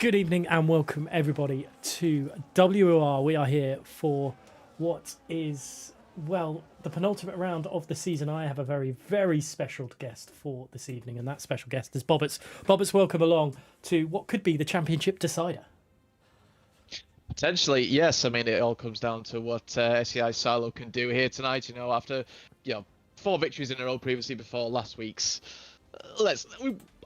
Good evening and welcome everybody to WOR. We are here for what is, well, the penultimate round of the season. I have a very, very special guest for this evening, and that special guest is Bobbits. Bobbits, welcome along to what could be the championship decider. Potentially, yes. I mean, it all comes down to what SEI Silo can do here tonight. You know, after 4 victories in a row previously before last week's.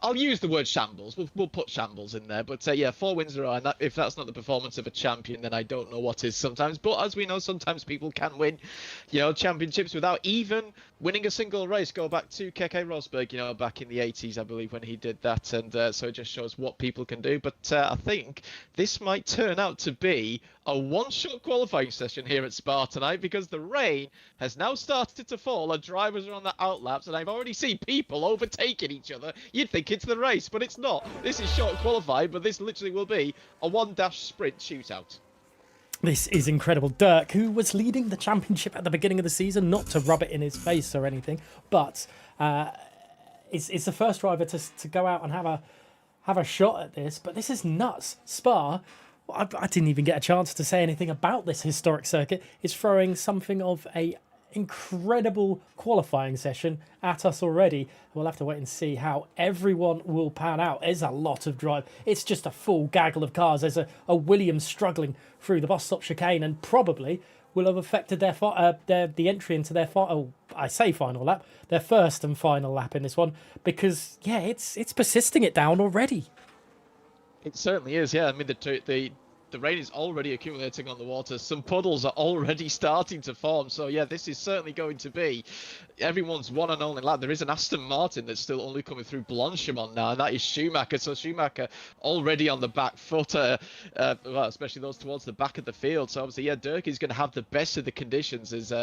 I'll use the word shambles. We'll put shambles in there. But yeah, 4 wins in a row. And if that's not the performance of a champion, then I don't know what is sometimes. But as we know, sometimes people can win, championships without even winning a single race. Go back to Keke Rosberg, back in the 80s, I believe, when he did that. And so it just shows what people can do. But I think this might turn out to be a one-shot qualifying session here at Spa tonight, because the rain has now started to fall and drivers are on the outlaps, and I've already seen people overtaking each other. You'd think it's the race, but it's not. This is short qualifying, but this literally will be a one-dash sprint shootout. This is incredible. Dirk, who was leading the championship at the beginning of the season, not to rub it in his face or anything, but is the first driver to go out and have a shot at this. But this is nuts. Spa, I didn't even get a chance to say anything about this historic circuit, is throwing something of a incredible qualifying session at us already. We'll have to wait and see how everyone will pan out. There's a lot of drive. It's just a full gaggle of cars. There's a Williams struggling through the bus stop chicane, and probably will have affected the entry into their final lap, their first and final lap in this one, because yeah, it's persisting it down already. It certainly is, yeah. I mean, the rain is already accumulating on the water. Some puddles are already starting to form. So, yeah, this is certainly going to be everyone's one and only lap. There is an Aston Martin that's still only coming through Blanchimont now, and that is Schumacher. So Schumacher already on the back foot, well, especially those towards the back of the field. So, obviously, yeah, Dirk is going to have the best of the conditions as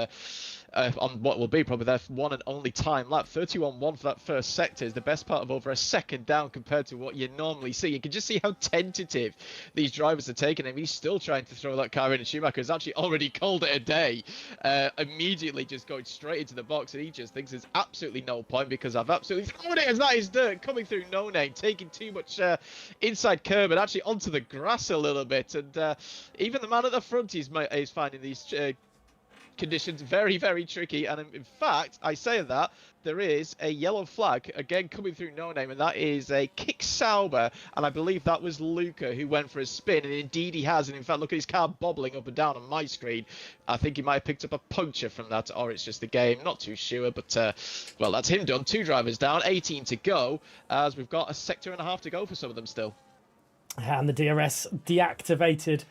on what will be probably their one and only time lap. 31.1 for that first sector is the best part of over a second down compared to what you normally see. You can just see how tentative these drivers are taking him. He's still trying to throw that car in, and Schumacher has actually already called it a day, immediately just going straight into the box, and he just thinks there's absolutely no point because I've absolutely thrown it, as that is Dirk coming through no name, taking too much inside curb and actually onto the grass a little bit, and even the man at the front is finding these conditions very, very tricky. And in fact, I say that there is a yellow flag again coming through no name, and that is a kick Sauber, and I believe that was Luca who went for a spin, and indeed he has. And in fact, look at his car bobbling up and down on my screen. I think he might have picked up a puncture from that, or it's just the game, not too sure. But well, that's him done. 2 drivers down, 18 to go, as we've got a sector and a half to go for some of them still. And the DRS deactivated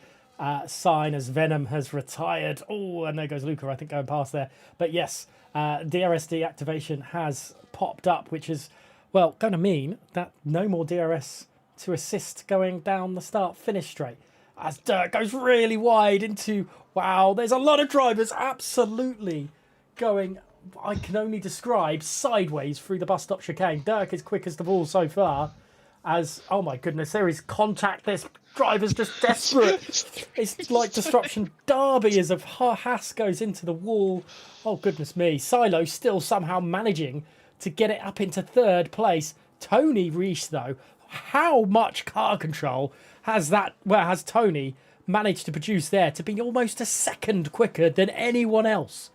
sign as Venom has retired. Oh, and there goes Luca, I think, going past there. But yes, DRS deactivation has popped up, which is, well, going to mean that no more DRS to assist going down the start-finish straight. As Dirk goes really wide into, wow, there's a lot of drivers absolutely going, I can only describe, sideways through the bus stop chicane. Dirk is quickest of all so far. As, oh my goodness, there is contact. This driver's just desperate. It's like Disruption Derby as Haas goes into the wall. Oh goodness me. Silo still somehow managing to get it up into 3rd place. Tony Rees, though, how much car control has Tony managed to produce there to be almost a second quicker than anyone else?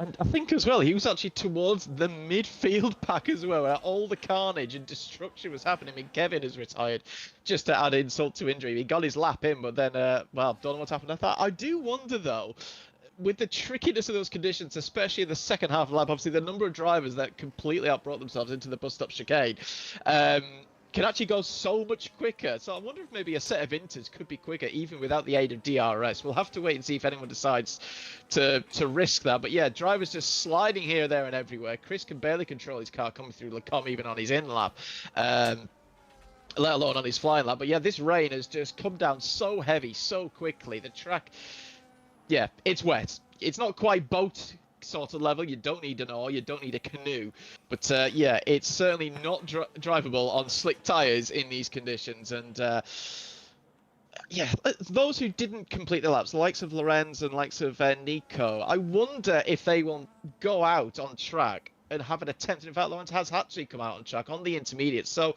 And I think as well, he was actually towards the midfield pack as well, where all the carnage and destruction was happening. I mean, Kevin has retired, just to add insult to injury. He got his lap in, but then, well, don't know what's happened after that. I do wonder, though, with the trickiness of those conditions, especially in the second half of the lap, obviously the number of drivers that completely outbrought themselves into the bus stop chicane, can actually go so much quicker. So I wonder if maybe a set of inters could be quicker even without the aid of DRS. We'll have to wait and see if anyone decides to risk that. But yeah, drivers just sliding here, there and everywhere. Chris can barely control his car coming through Lecom even on his in lap, let alone on his flying lap. But yeah, this rain has just come down so heavy so quickly. The track, yeah, it's wet. It's not quite boat sort of level. You don't need an oar, you don't need a canoe, but yeah, it's certainly not drivable on slick tires in these conditions. And yeah, those who didn't complete the laps, the likes of Lorenz and likes of Nico, I wonder if they will go out on track and have an attempt. In fact, Lorenz has actually come out on track on the intermediate, so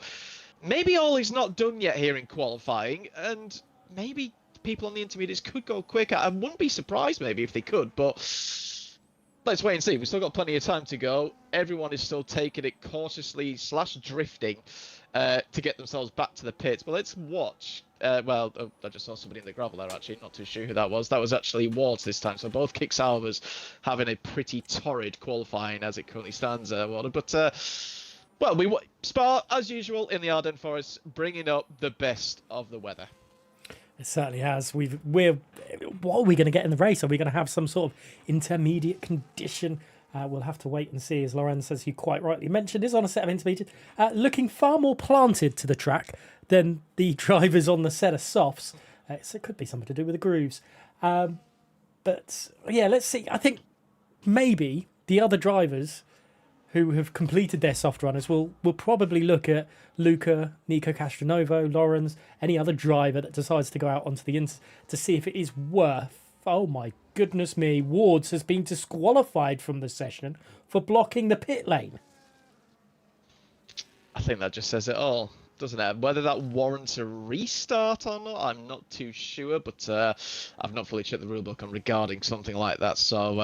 maybe all is not done yet here in qualifying, and maybe people on the intermediates could go quicker. I wouldn't be surprised maybe if they could, but let's wait and see. We've still got plenty of time to go. Everyone is still taking it cautiously / drifting to get themselves back to the pits. But let's watch. Well, oh, I just saw somebody in the gravel there, actually. Not too sure who that was. That was actually Wards this time. So both Kick Salvers having a pretty torrid qualifying as it currently stands, Warder. But, well, Spa, as usual, in the Ardennes Forest, bringing up the best of the weather. It certainly has. What are we going to get in the race? Are we going to have some sort of intermediate condition? We'll have to wait and see. As Lorenz, as you quite rightly mentioned, is on a set of intermediate, looking far more planted to the track than the drivers on the set of softs. So it could be something to do with the grooves. But yeah, let's see. I think maybe the other drivers who have completed their soft runners will probably look at Luca, Nico Castronovo, Lorenz, any other driver that decides to go out onto the ins to see if it is worth. Oh my goodness me, Wards has been disqualified from the session for blocking the pit lane. I think that just says it all, doesn't it? Whether that warrants a restart or not, I'm not too sure, but I've not fully checked the rulebook on regarding something like that. So,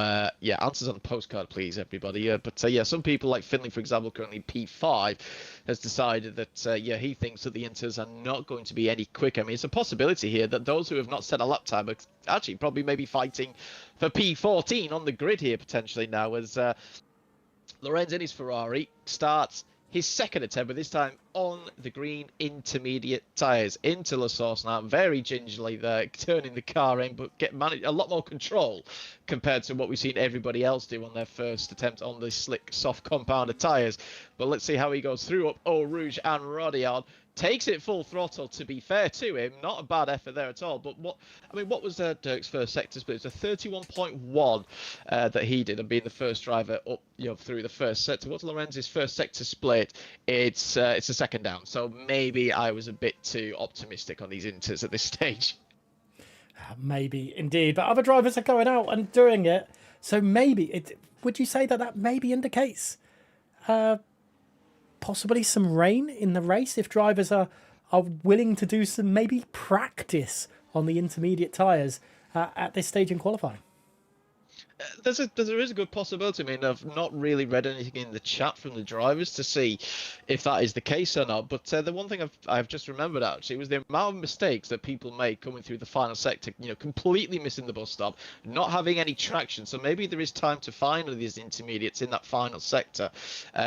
yeah, answers on the postcard, please, everybody. But, yeah, some people, like Finley, for example, currently P5, has decided that, yeah, he thinks that the Inters are not going to be any quicker. I mean, it's a possibility here that those who have not set a lap time are actually probably maybe fighting for P14 on the grid here, potentially now, as Lorenz in his Ferrari starts his second attempt, but this time on the green intermediate tyres into La Source now, very gingerly there, turning the car in, but manage a lot more control compared to what we've seen everybody else do on their first attempt on the slick, soft compounder tyres. But let's see how he goes through up Eau Rouge and Rodion. Takes it full throttle, to be fair to him. Not a bad effort there at all. But what was Dirk's first sector split? It was a 31.1 that he did, and being the first driver up, through the first sector. What's Lorenz's first sector split? It's a second down. So maybe I was a bit too optimistic on these Inters at this stage. Maybe indeed, but other drivers are going out and doing it. So maybe would you say that maybe indicates possibly some rain in the race if drivers are willing to do some maybe practice on the intermediate tyres at this stage in qualifying? There is a good possibility. I mean, I've not really read anything in the chat from the drivers to see if that is the case or not. But the one thing I've just remembered actually was the amount of mistakes that people made coming through the final sector. Completely missing the bus stop, not having any traction. So maybe there is time to find these intermediates in that final sector,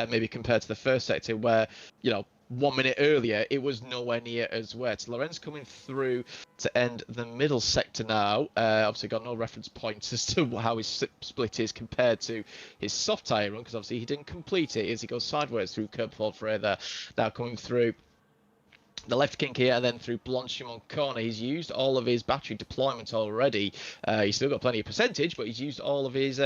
maybe compared to the first sector where 1 minute earlier, it was nowhere near as wet. Lorenz coming through to end the middle sector now. Obviously got no reference points as to how his split is compared to his soft tyre run, because obviously he didn't complete it as he goes sideways through Curbford Freire. Now coming through the left kink here and then through Blanchimont corner. He's used all of his battery deployment already. He's still got plenty of percentage, but he's used all of his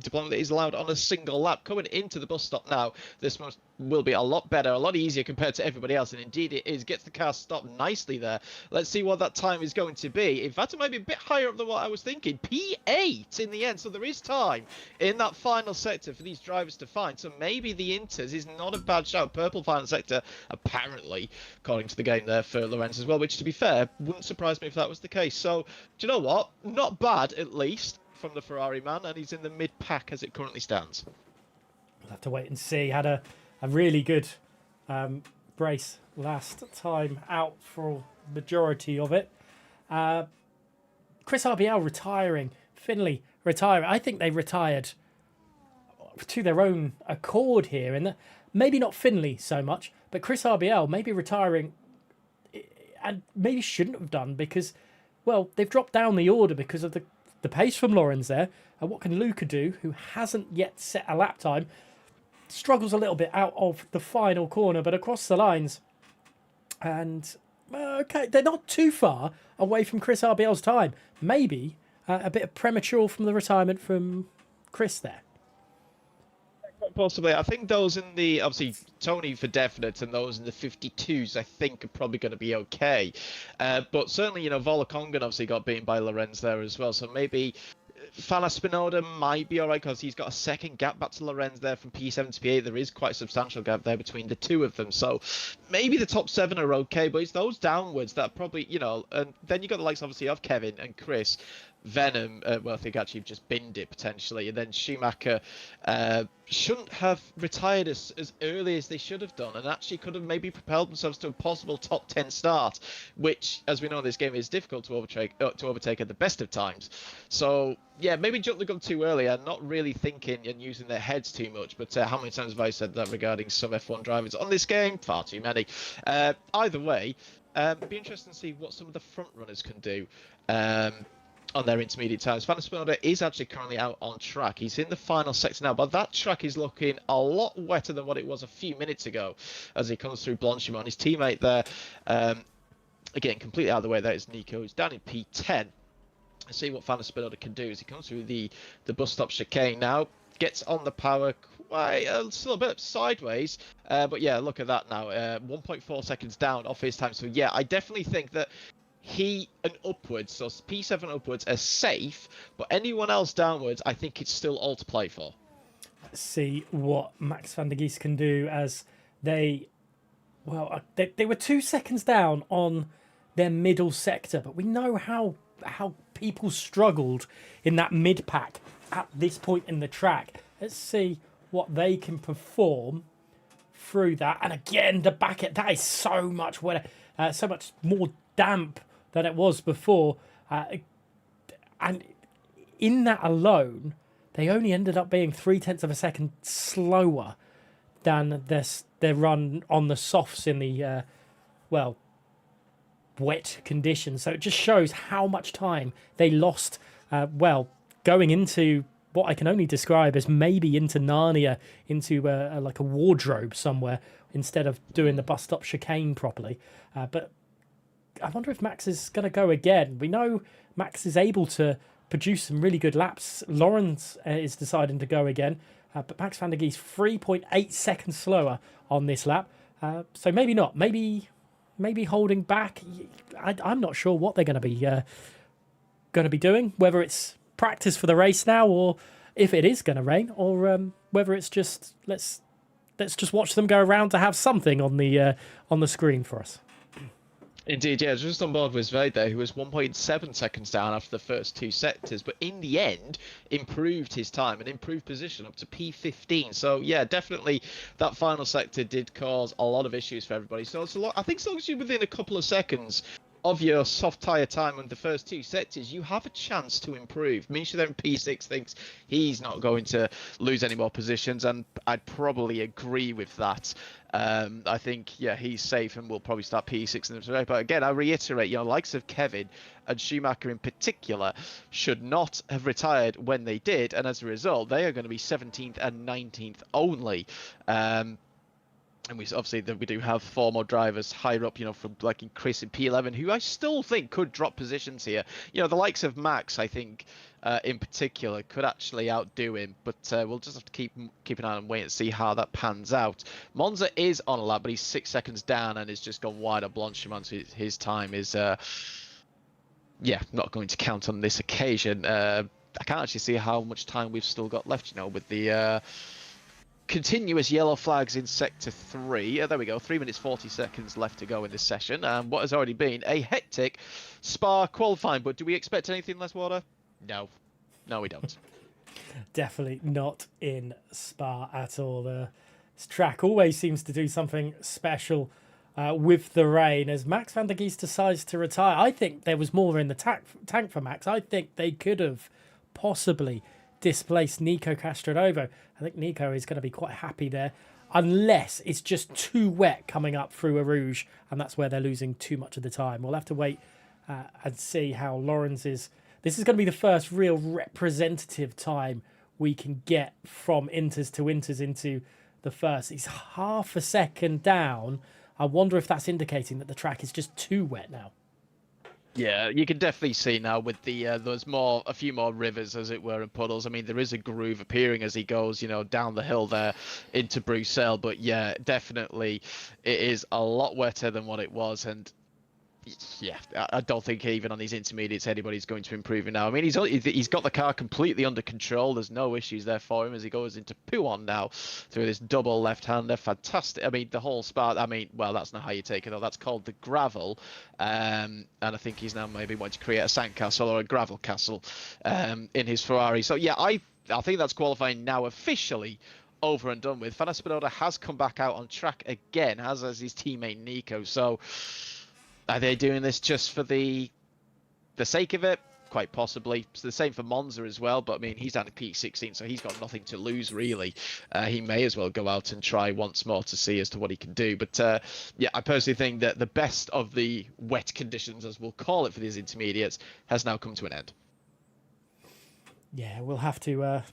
deployment that is allowed on a single lap. Coming into the bus stop now, this will be a lot better, a lot easier compared to everybody else, and indeed it is. Gets the car stopped nicely there. Let's see what that time is going to be. In fact, it might be a bit higher up than what I was thinking. P8 in the end, so there is time in that final sector for these drivers to find. So maybe the Inters is not a bad shout. Purple final sector, apparently, according to the game there for Lorenz as well, which, to be fair, wouldn't surprise me if that was the case. So, do you know what? Not bad, at least, from the Ferrari man, and he's in the mid-pack as it currently stands. We'll have to wait and see. Had a really good race last time out for majority of it. Chris RBL retiring, Finley retiring. I think they retired to their own accord here, and maybe not Finley so much, but Chris RBL maybe retiring, and maybe shouldn't have done because, well, they've dropped down the order because of the pace from Lorenz there. And what can Luca do, who hasn't yet set a lap time? Struggles a little bit out of the final corner, but across the lines. And, okay, they're not too far away from Chris RBL's time. Maybe a bit of premature from the retirement from Chris there. Possibly. I think those in the, obviously, Tony for definite, and those in the 52s, I think, are probably going to be okay. But certainly, Volakongan obviously got beaten by Lorenz there as well. So maybe Fana Spinoda might be all right because he's got a second gap back to Lorenz there from P7 to P8. There is quite a substantial gap there between the two of them. So maybe the top 7 are okay, but it's those downwards that probably, and then you got the likes, obviously, of Kevin and Chris. Venom, well, I think actually just binned it potentially, and then Schumacher shouldn't have retired as early as they should have done, and actually could have maybe propelled themselves to a possible top 10 start, which, as we know in this game, is difficult to overtake at the best of times. So yeah, maybe jumped the gun too early and not really thinking and using their heads too much. But how many times have I said that regarding some F1 drivers on this game? Far too many. Either way, it'd be interesting to see what some of the front runners can do. On their intermediate times. Van Spinoda is actually currently out on track. He's in the final sector now, but that track is looking a lot wetter than what it was a few minutes ago as he comes through Blanchimont. His teammate there, again, completely out of the way. That is Nico. He's down in P10. Let's see what Van Spinoda can do as he comes through the bus stop chicane now. Gets on the power quite still a bit sideways, but yeah, look at that now. 1.4 seconds down off his time. So yeah, I definitely think that he and upwards, so P7 upwards, are safe, but anyone else downwards, I think it's still all to play for. Let's see what Max van der Gies can do as they were 2 seconds down on their middle sector, but we know how people struggled in that mid pack at this point in the track. Let's see what they can perform through that. And again, the back end, that is so much wetter, so much more damp than it was before, and in that alone, they only ended up being 0.3 of a second slower than their run on the softs in the wet conditions. So it just shows how much time they lost. Going into what I can only describe as maybe into Narnia, into like a wardrobe somewhere, instead of doing the bus stop chicane properly. But I wonder if Max is going to go again. We know Max is able to produce some really good laps. Lawrence is deciding to go again. But Max van der Gies 3.8 seconds slower on this lap. So maybe not. Maybe holding back. I'm not sure what they're going to be doing. Whether it's practice for the race now, or if it is going to rain, or whether it's just let's just watch them go around to have something on the screen for us. Indeed, yeah, just on board with Sved there, who was 1.7 seconds down after the first 2 sectors, but in the end, improved his time and improved position up to P15. So, yeah, definitely that final sector did cause a lot of issues for everybody. So, it's a lot. I think as long as you're within a couple of seconds of your soft tyre time on the first 2 sectors, you have a chance to improve. Misha there in P6 thinks he's not going to lose any more positions, and I'd probably agree with that. I think, yeah, he's safe and will probably start P6 in the race. But again, I reiterate, likes of Kevin and Schumacher in particular should not have retired when they did, and as a result, they are going to be 17th and 19th only. And we do have 4 more drivers higher up, from like in Chris in P11, who I still think could drop positions here. The likes of Max, I think, in particular, could actually outdo him. But we'll just have to keep an eye and wait and see how that pans out. Monza is on a lap, but he's 6 seconds down and has just gone wide of Blanchimont. So his time is, not going to count on this occasion. I can't actually see how much time we've still got left, with the continuous yellow flags in sector 3. There we go, 3 minutes 40 seconds left to go in this session, and what has already been a hectic Spa qualifying. But do we expect anything less, water? No we don't. Definitely not in Spa at all. This track always seems to do something special with the rain, as Max van der Gies decides to retire. I think there was more in the tank for Max. I think they could have possibly displaced Nico Castronovo. I think Nico is going to be quite happy there, unless it's just too wet coming up through Eau Rouge, and that's where they're losing too much of the time. We'll have to wait and see how Lawrence is. This is going to be the first real representative time we can get from inters to inters into the first. He's half a second down. I wonder if that's indicating that the track is just too wet now. Yeah, you can definitely see now with the there's a few more rivers, as it were, and puddles. I mean, there is a groove appearing as he goes, down the hill there into Bruxelles. But yeah, definitely it is a lot wetter than what it was. And Yeah, I don't think even on these intermediates anybody's going to improve him now. I mean, he's got the car completely under control. There's no issues there for him as he goes into Puon now through this double left-hander. Fantastic. I mean, the whole spot. I mean, well, that's not how you take it though. That's called the gravel, and I think he's now maybe wanting to create a sandcastle or a gravel castle in his Ferrari. So yeah, I think that's qualifying now officially over and done with. Spinoda has come back out on track again, as has his teammate Nico. So are they doing this just for the sake of it? Quite possibly. It's the same for Monza as well, but I mean, he's down to P16, so he's got nothing to lose, really. He may as well go out and try once more to see as to what he can do. But yeah, I personally think that the best of the wet conditions, as we'll call it for these intermediates, has now come to an end. Yeah, we'll have to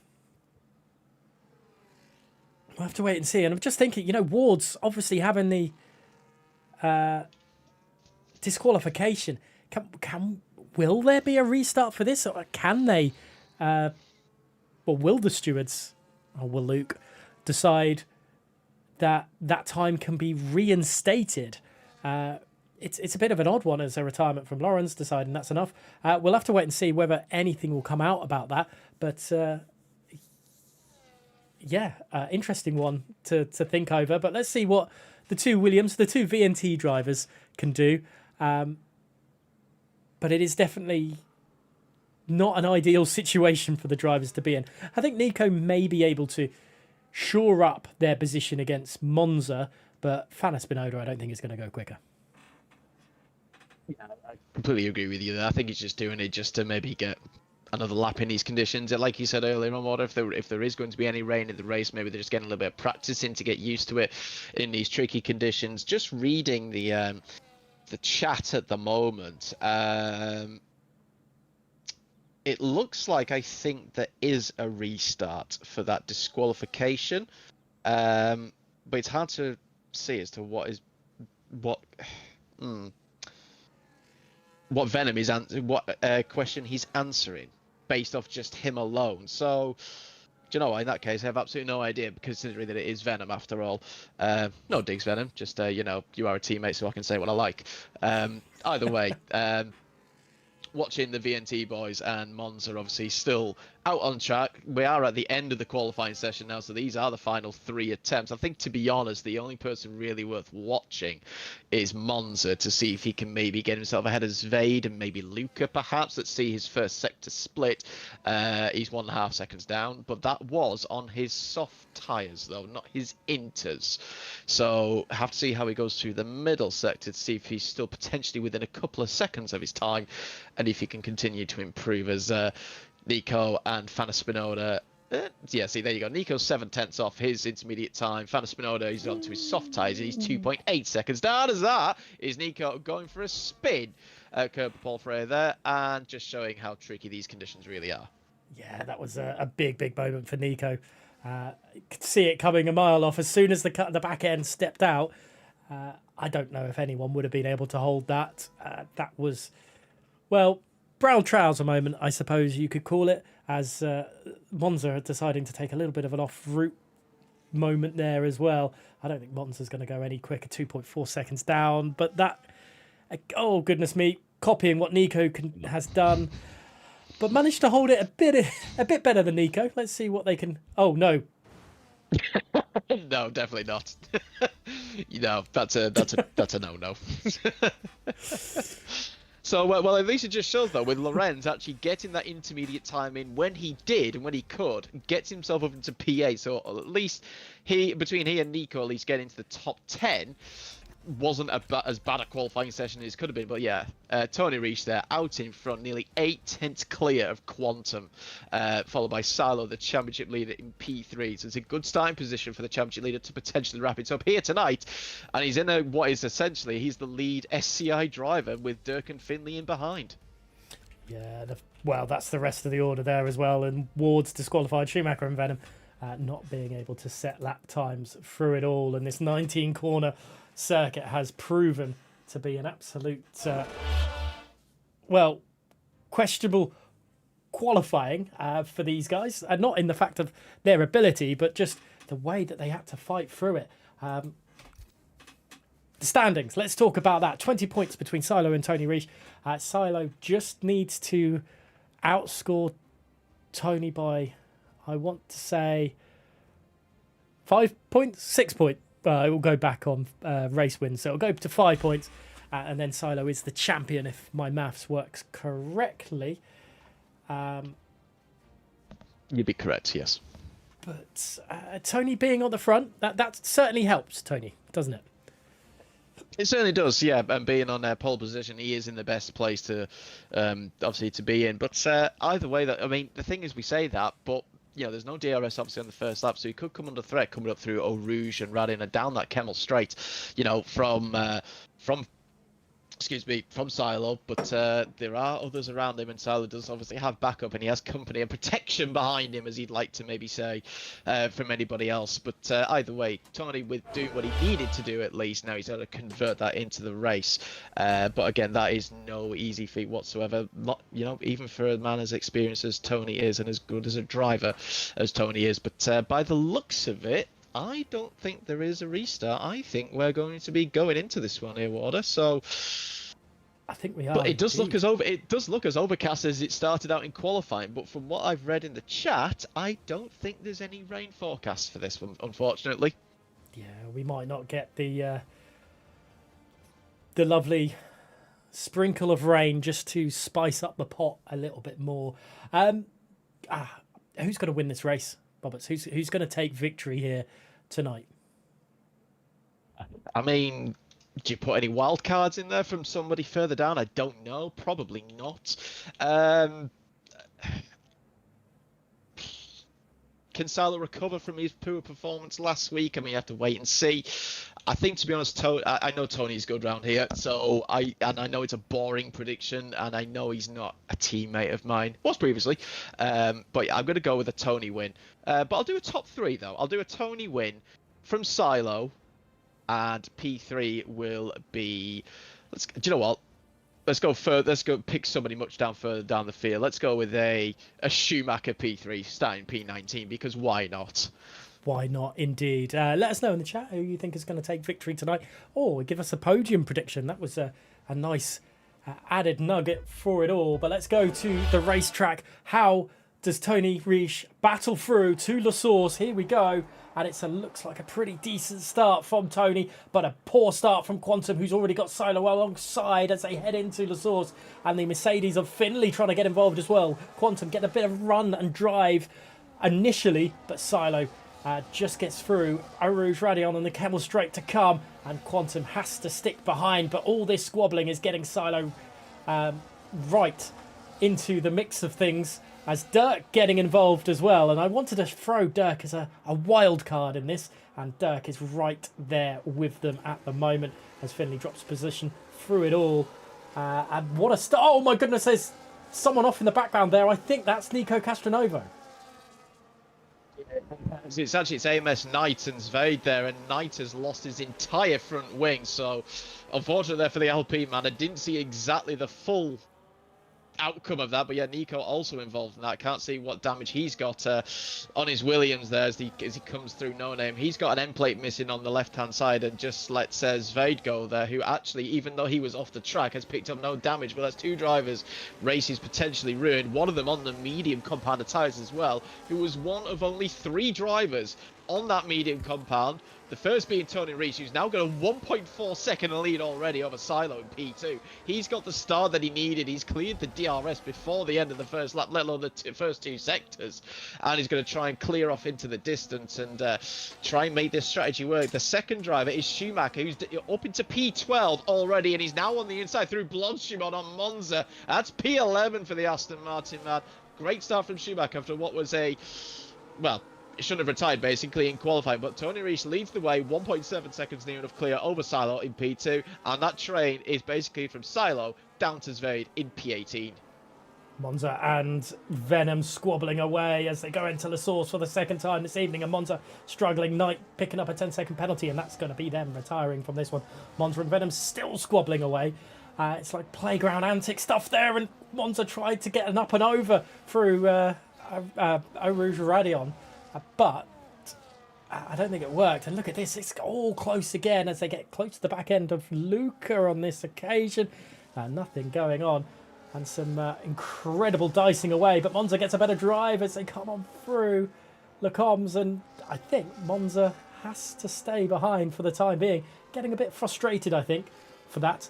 wait and see. And I'm just thinking, Ward's obviously having the disqualification. Will there be a restart for this, or can they? Will the stewards, or will Luke decide that time can be reinstated? It's a bit of an odd one as a retirement from Lawrence, deciding that's enough. We'll have to wait and see whether anything will come out about that. But interesting one to think over. But let's see what the two VNT drivers can do. But it is definitely not an ideal situation for the drivers to be in. I think Nico may be able to shore up their position against Monza, but Spinoda I don't think is going to go quicker. Yeah, I completely agree with you there. I think he's just doing it just to maybe get another lap in these conditions. Like you said earlier on, if there is going to be any rain in the race, maybe they're just getting a little bit of practice in to get used to it in these tricky conditions. Just reading the chat at the moment, it looks like I think there is a restart for that disqualification, but it's hard to see as to what Venom is what question he's answering based off just him alone. So, do you know what? In that case, I have absolutely no idea, considering that it is Venom after all. No digs, Venom. Just you are a teammate, so I can say what I like. Either way, watching the VNT boys and Monza obviously still out on track. We are at the end of the qualifying session now, so these are the final 3 attempts. I think, to be honest, the only person really worth watching is Monza to see if he can maybe get himself ahead of Zvade and maybe Luca perhaps. Let's see his first sector split. He's 1.5 seconds down, but that was on his soft tyres though, not his inters. So have to see how he goes through the middle sector to see if he's still potentially within a couple of seconds of his time and if he can continue to improve as Nico and Spinoda. Yeah, see, there you go. Nico's 7/10 off his intermediate time. Spinoda, he's onto his soft tyres. He's 2.8 seconds down. As that is Nico going for a spin at Curb Paul Freire there, and just showing how tricky these conditions really are. Yeah, that was a big moment for Nico. You could see it coming a mile off. As soon as the back end stepped out, I don't know if anyone would have been able to hold that. That was, well, brown trouser moment, I suppose you could call it, as Monza deciding to take a little bit of an off-route moment there as well. I don't think Monza's going to go any quicker, 2.4 seconds down. But that, oh goodness me, copying what Nico has done, but managed to hold it a bit better than Nico. Let's see what they can. Oh no. No, definitely not. That's a no-no. So, well, at least it just shows, though, with Lorenz actually getting that intermediate time in when he did and when he could, gets himself up into P8. So, at least between he and Nico, at least getting into the top 10, wasn't as bad a qualifying session as it could have been. But yeah, Tony Reich there, out in front, nearly 8/10 clear of Quantum, followed by Silo, the championship leader, in P3. So it's a good starting position for the championship leader to potentially wrap it up here tonight. And he's in what is essentially, he's the lead SCI driver with Dirk and Finley in behind. Yeah, well, that's the rest of the order there as well. And Ward's disqualified, Schumacher and Venom not being able to set lap times through it all. And this 19-corner circuit has proven to be an absolute, questionable qualifying for these guys. Not in the fact of their ability, but just the way that they had to fight through it. The standings. Let's talk about that. 20 points between Silo and Tony Reich. Silo just needs to outscore Tony by, I want to say, 5 points, 6 points. It will go back on race wins, so it'll go to 5 points, and then Silo is the champion if my maths works correctly. You'd be correct, yes. But Tony being on the front, that certainly helps Tony, doesn't it? It certainly does, yeah. And being on pole position, he is in the best place to, obviously, to be in. But either way, I mean, the thing is, we say that, but there's no DRS obviously on the first lap, so he could come under threat coming up through Eau Rouge and Radin and down that Kemmel straight, from Silo, but there are others around him, and Silo does obviously have backup, and he has company and protection behind him, as he'd like to maybe say, from anybody else. But either way, Tony, with doing what he needed to do at least, now he's got to convert that into the race. But again, that is no easy feat whatsoever. Not, even for a man as experienced as Tony is, and as good as a driver as Tony is. But by the looks of it, I don't think there is a restart. I think we're going to be going into this one here, Warder. So I think we are. But it does look as overcast as it started out in qualifying. But from what I've read in the chat, I don't think there's any rain forecast for this one, unfortunately. Yeah, we might not get the lovely sprinkle of rain just to spice up the pot a little bit more. Who's going to win this race, Roberts? Who's going to take victory here tonight? I mean, do you put any wild cards in there from somebody further down? I don't know. Probably not. Can Silo recover from his poor performance last week? I mean, you have to wait and see. I think, to be honest, I know Tony's good round here, so I know it's a boring prediction, and I know he's not a teammate of mine. Was previously, but yeah, I'm going to go with a Tony win. But I'll do a top three though. I'll do a Tony win from Silo, and P3 will be. Do you know what? Let's go further. Let's go pick somebody much further down the field. Let's go with a Schumacher P3 starting P19, because why not? Why not, indeed. Let us know in the chat who you think is going to take victory tonight, or give us a podium prediction. That was a nice added nugget for it all. But let's go to the racetrack. How does Tony Reich battle through to La Source? Here we go. And it looks like a pretty decent start from Tony, but a poor start from Quantum, who's already got Silo alongside as they head into La Source. And the Mercedes of Finley trying to get involved as well. Quantum getting a bit of run and drive initially, but Silo just gets through. Eau Rouge Radion and the Kemmel straight to come, and Quantum has to stick behind, but all this squabbling is getting Silo right into the mix of things, as Dirk getting involved as well. And I wanted to throw Dirk as a wild card in this, and Dirk is right there with them at the moment as Finley drops position through it all. And what a start. Oh my goodness, there's someone off in the background there. I think that's Nico Castronovo. It's AMS Knight and Zvade there, and Knight has lost his entire front wing, so unfortunately there for the LP man. I didn't see exactly the full outcome of that, but yeah, Nico also involved in that. Can't see what damage he's got on his Williams there as he comes through No Name. He's got an end plate missing on the left hand side, and just lets Zvade go there, who actually, even though he was off the track, has picked up no damage. But that's two drivers races potentially ruined, one of them on the medium compound tyres as well, who was one of only 3 drivers on that medium compound. The first being Tony Reich, who's now got a 1.4 second lead already over Silo in P2. He's got the start that he needed. He's cleared the DRS before the end of the first lap, let alone the first 2 sectors. And he's going to try and clear off into the distance and try and make this strategy work. The second driver is Schumacher, who's up into P12 already, and he's now on the inside through Blanchimon on Monza. That's P11 for the Aston Martin man. Great start from Schumacher after what was it shouldn't have retired basically in qualifying, but Tony Reich leads the way, 1.7 seconds near enough clear over Silo in P2, and that train is basically from Silo down to Zvade in P18. Monza and Venom squabbling away as they go into La Source for the second time this evening, and Monza struggling. Knight picking up a 10-second penalty, and that's going to be them retiring from this one. Monza and Venom still squabbling away. It's like playground antic stuff there, and Monza tried to get an up and over through Eau Rouge Radion. But I don't think it worked. And look at this, it's all close again as they get close to the back end of Luca on this occasion. Nothing going on. And some incredible dicing away. But Monza gets a better drive as they come on through Lecombs. And I think Monza has to stay behind for the time being. Getting a bit frustrated, I think, for that.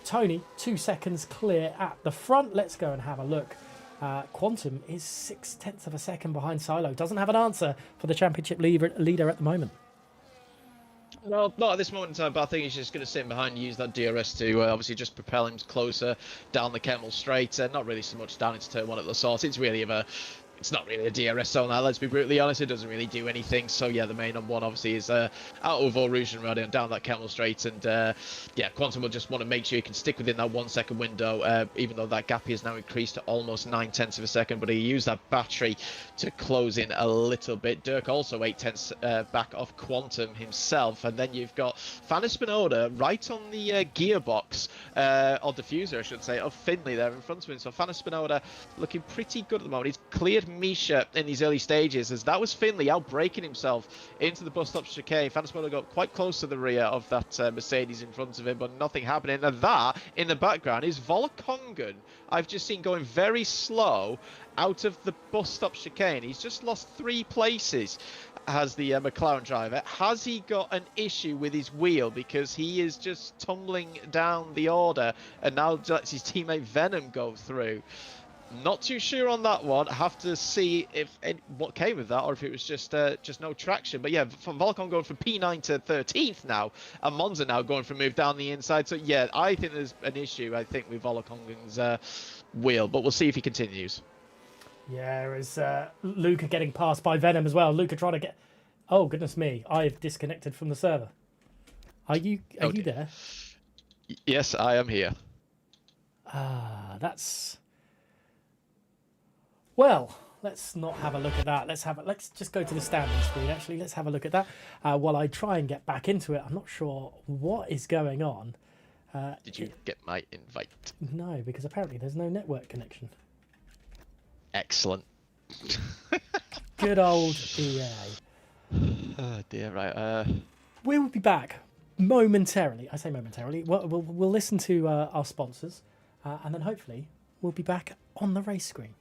Tony, 2 seconds clear at the front. Let's go and have a look. Quantum is 0.6 of a second behind Silo. Doesn't have an answer for the championship leader at the moment. Well, not at this moment in time, but I think he's just going to sit behind and use that DRS to obviously just propel him closer down the Kemmel Straight. Not really so much down into turn 1 at the source. It's not really a DRS zone now, let's be brutally honest. It doesn't really do anything. So, yeah, the main on one obviously is out of Eau Rouge and Rodin down that Kemmel Straight. And, yeah, Quantum will just want to make sure he can stick within that 1 second window, even though that gap has now increased to almost 0.9 of a second. But he used that battery to close in a little bit. Dirk also 0.8 back off Quantum himself. And then you've got Fanny Spinoda right on the gearbox, or diffuser, I should say, of Finley there in front of him. So, Fanny Spinoda looking pretty good at the moment. He's cleared Misha in these early stages, as that was Finley out breaking himself into the bus stop chicane. Fanaspola got quite close to the rear of that Mercedes in front of him, but nothing happening. And that in the background is Volakongan. I've just seen going very slow out of the bus stop chicane. He's just lost 3 places as the McLaren driver. Has he got an issue with his wheel, because he is just tumbling down the order and now lets his teammate Venom go through? Not too sure on that one. I have to see what came of that, or if it was just no traction. But yeah, Volcon going from P9 to 13th now, and Monza now going for a move down the inside. So yeah, I think there's an issue, I think, with Volcon's wheel, but we'll see if he continues. Yeah, it's Luca getting passed by Venom as well. Luca trying to get... Oh, goodness me. I've disconnected from the server. Are you there? Yes, I am here. That's... Well, let's not have a look at that. Let's just go to the standing screen, actually. Let's have a look at that while I try and get back into it. I'm not sure what is going on. Did you get my invite? No, because apparently there's no network connection. Excellent. Good old EA. Oh dear, right. We'll be back momentarily. I say momentarily. We'll listen to our sponsors, and then hopefully we'll be back on the race screen.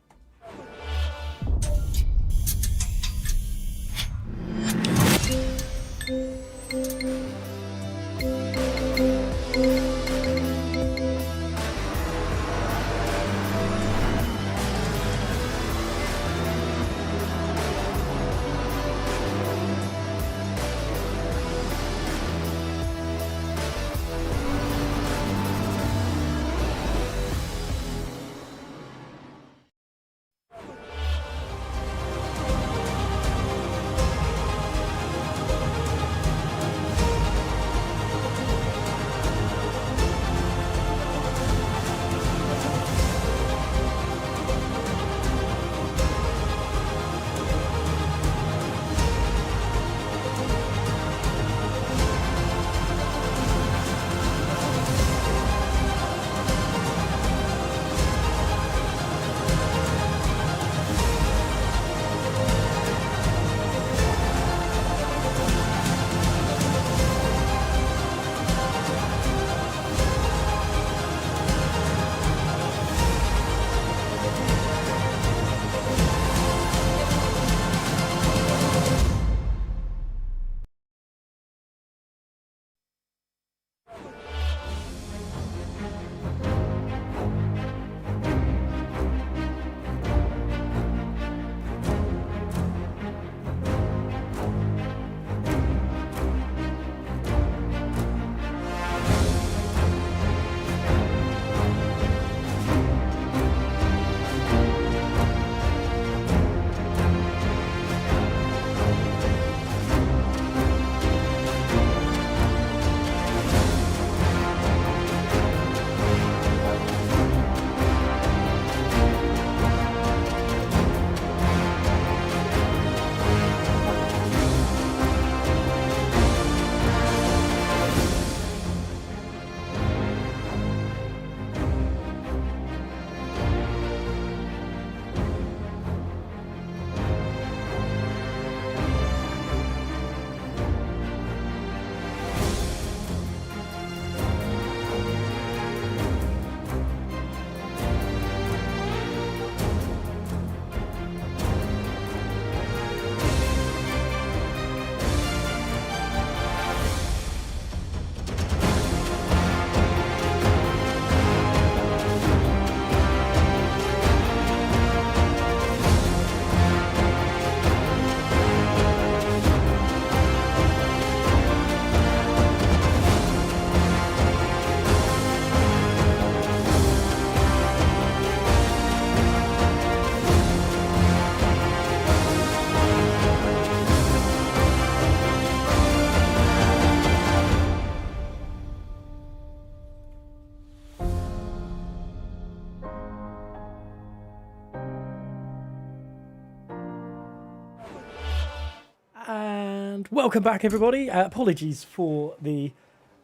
And welcome back, everybody. Apologies for the,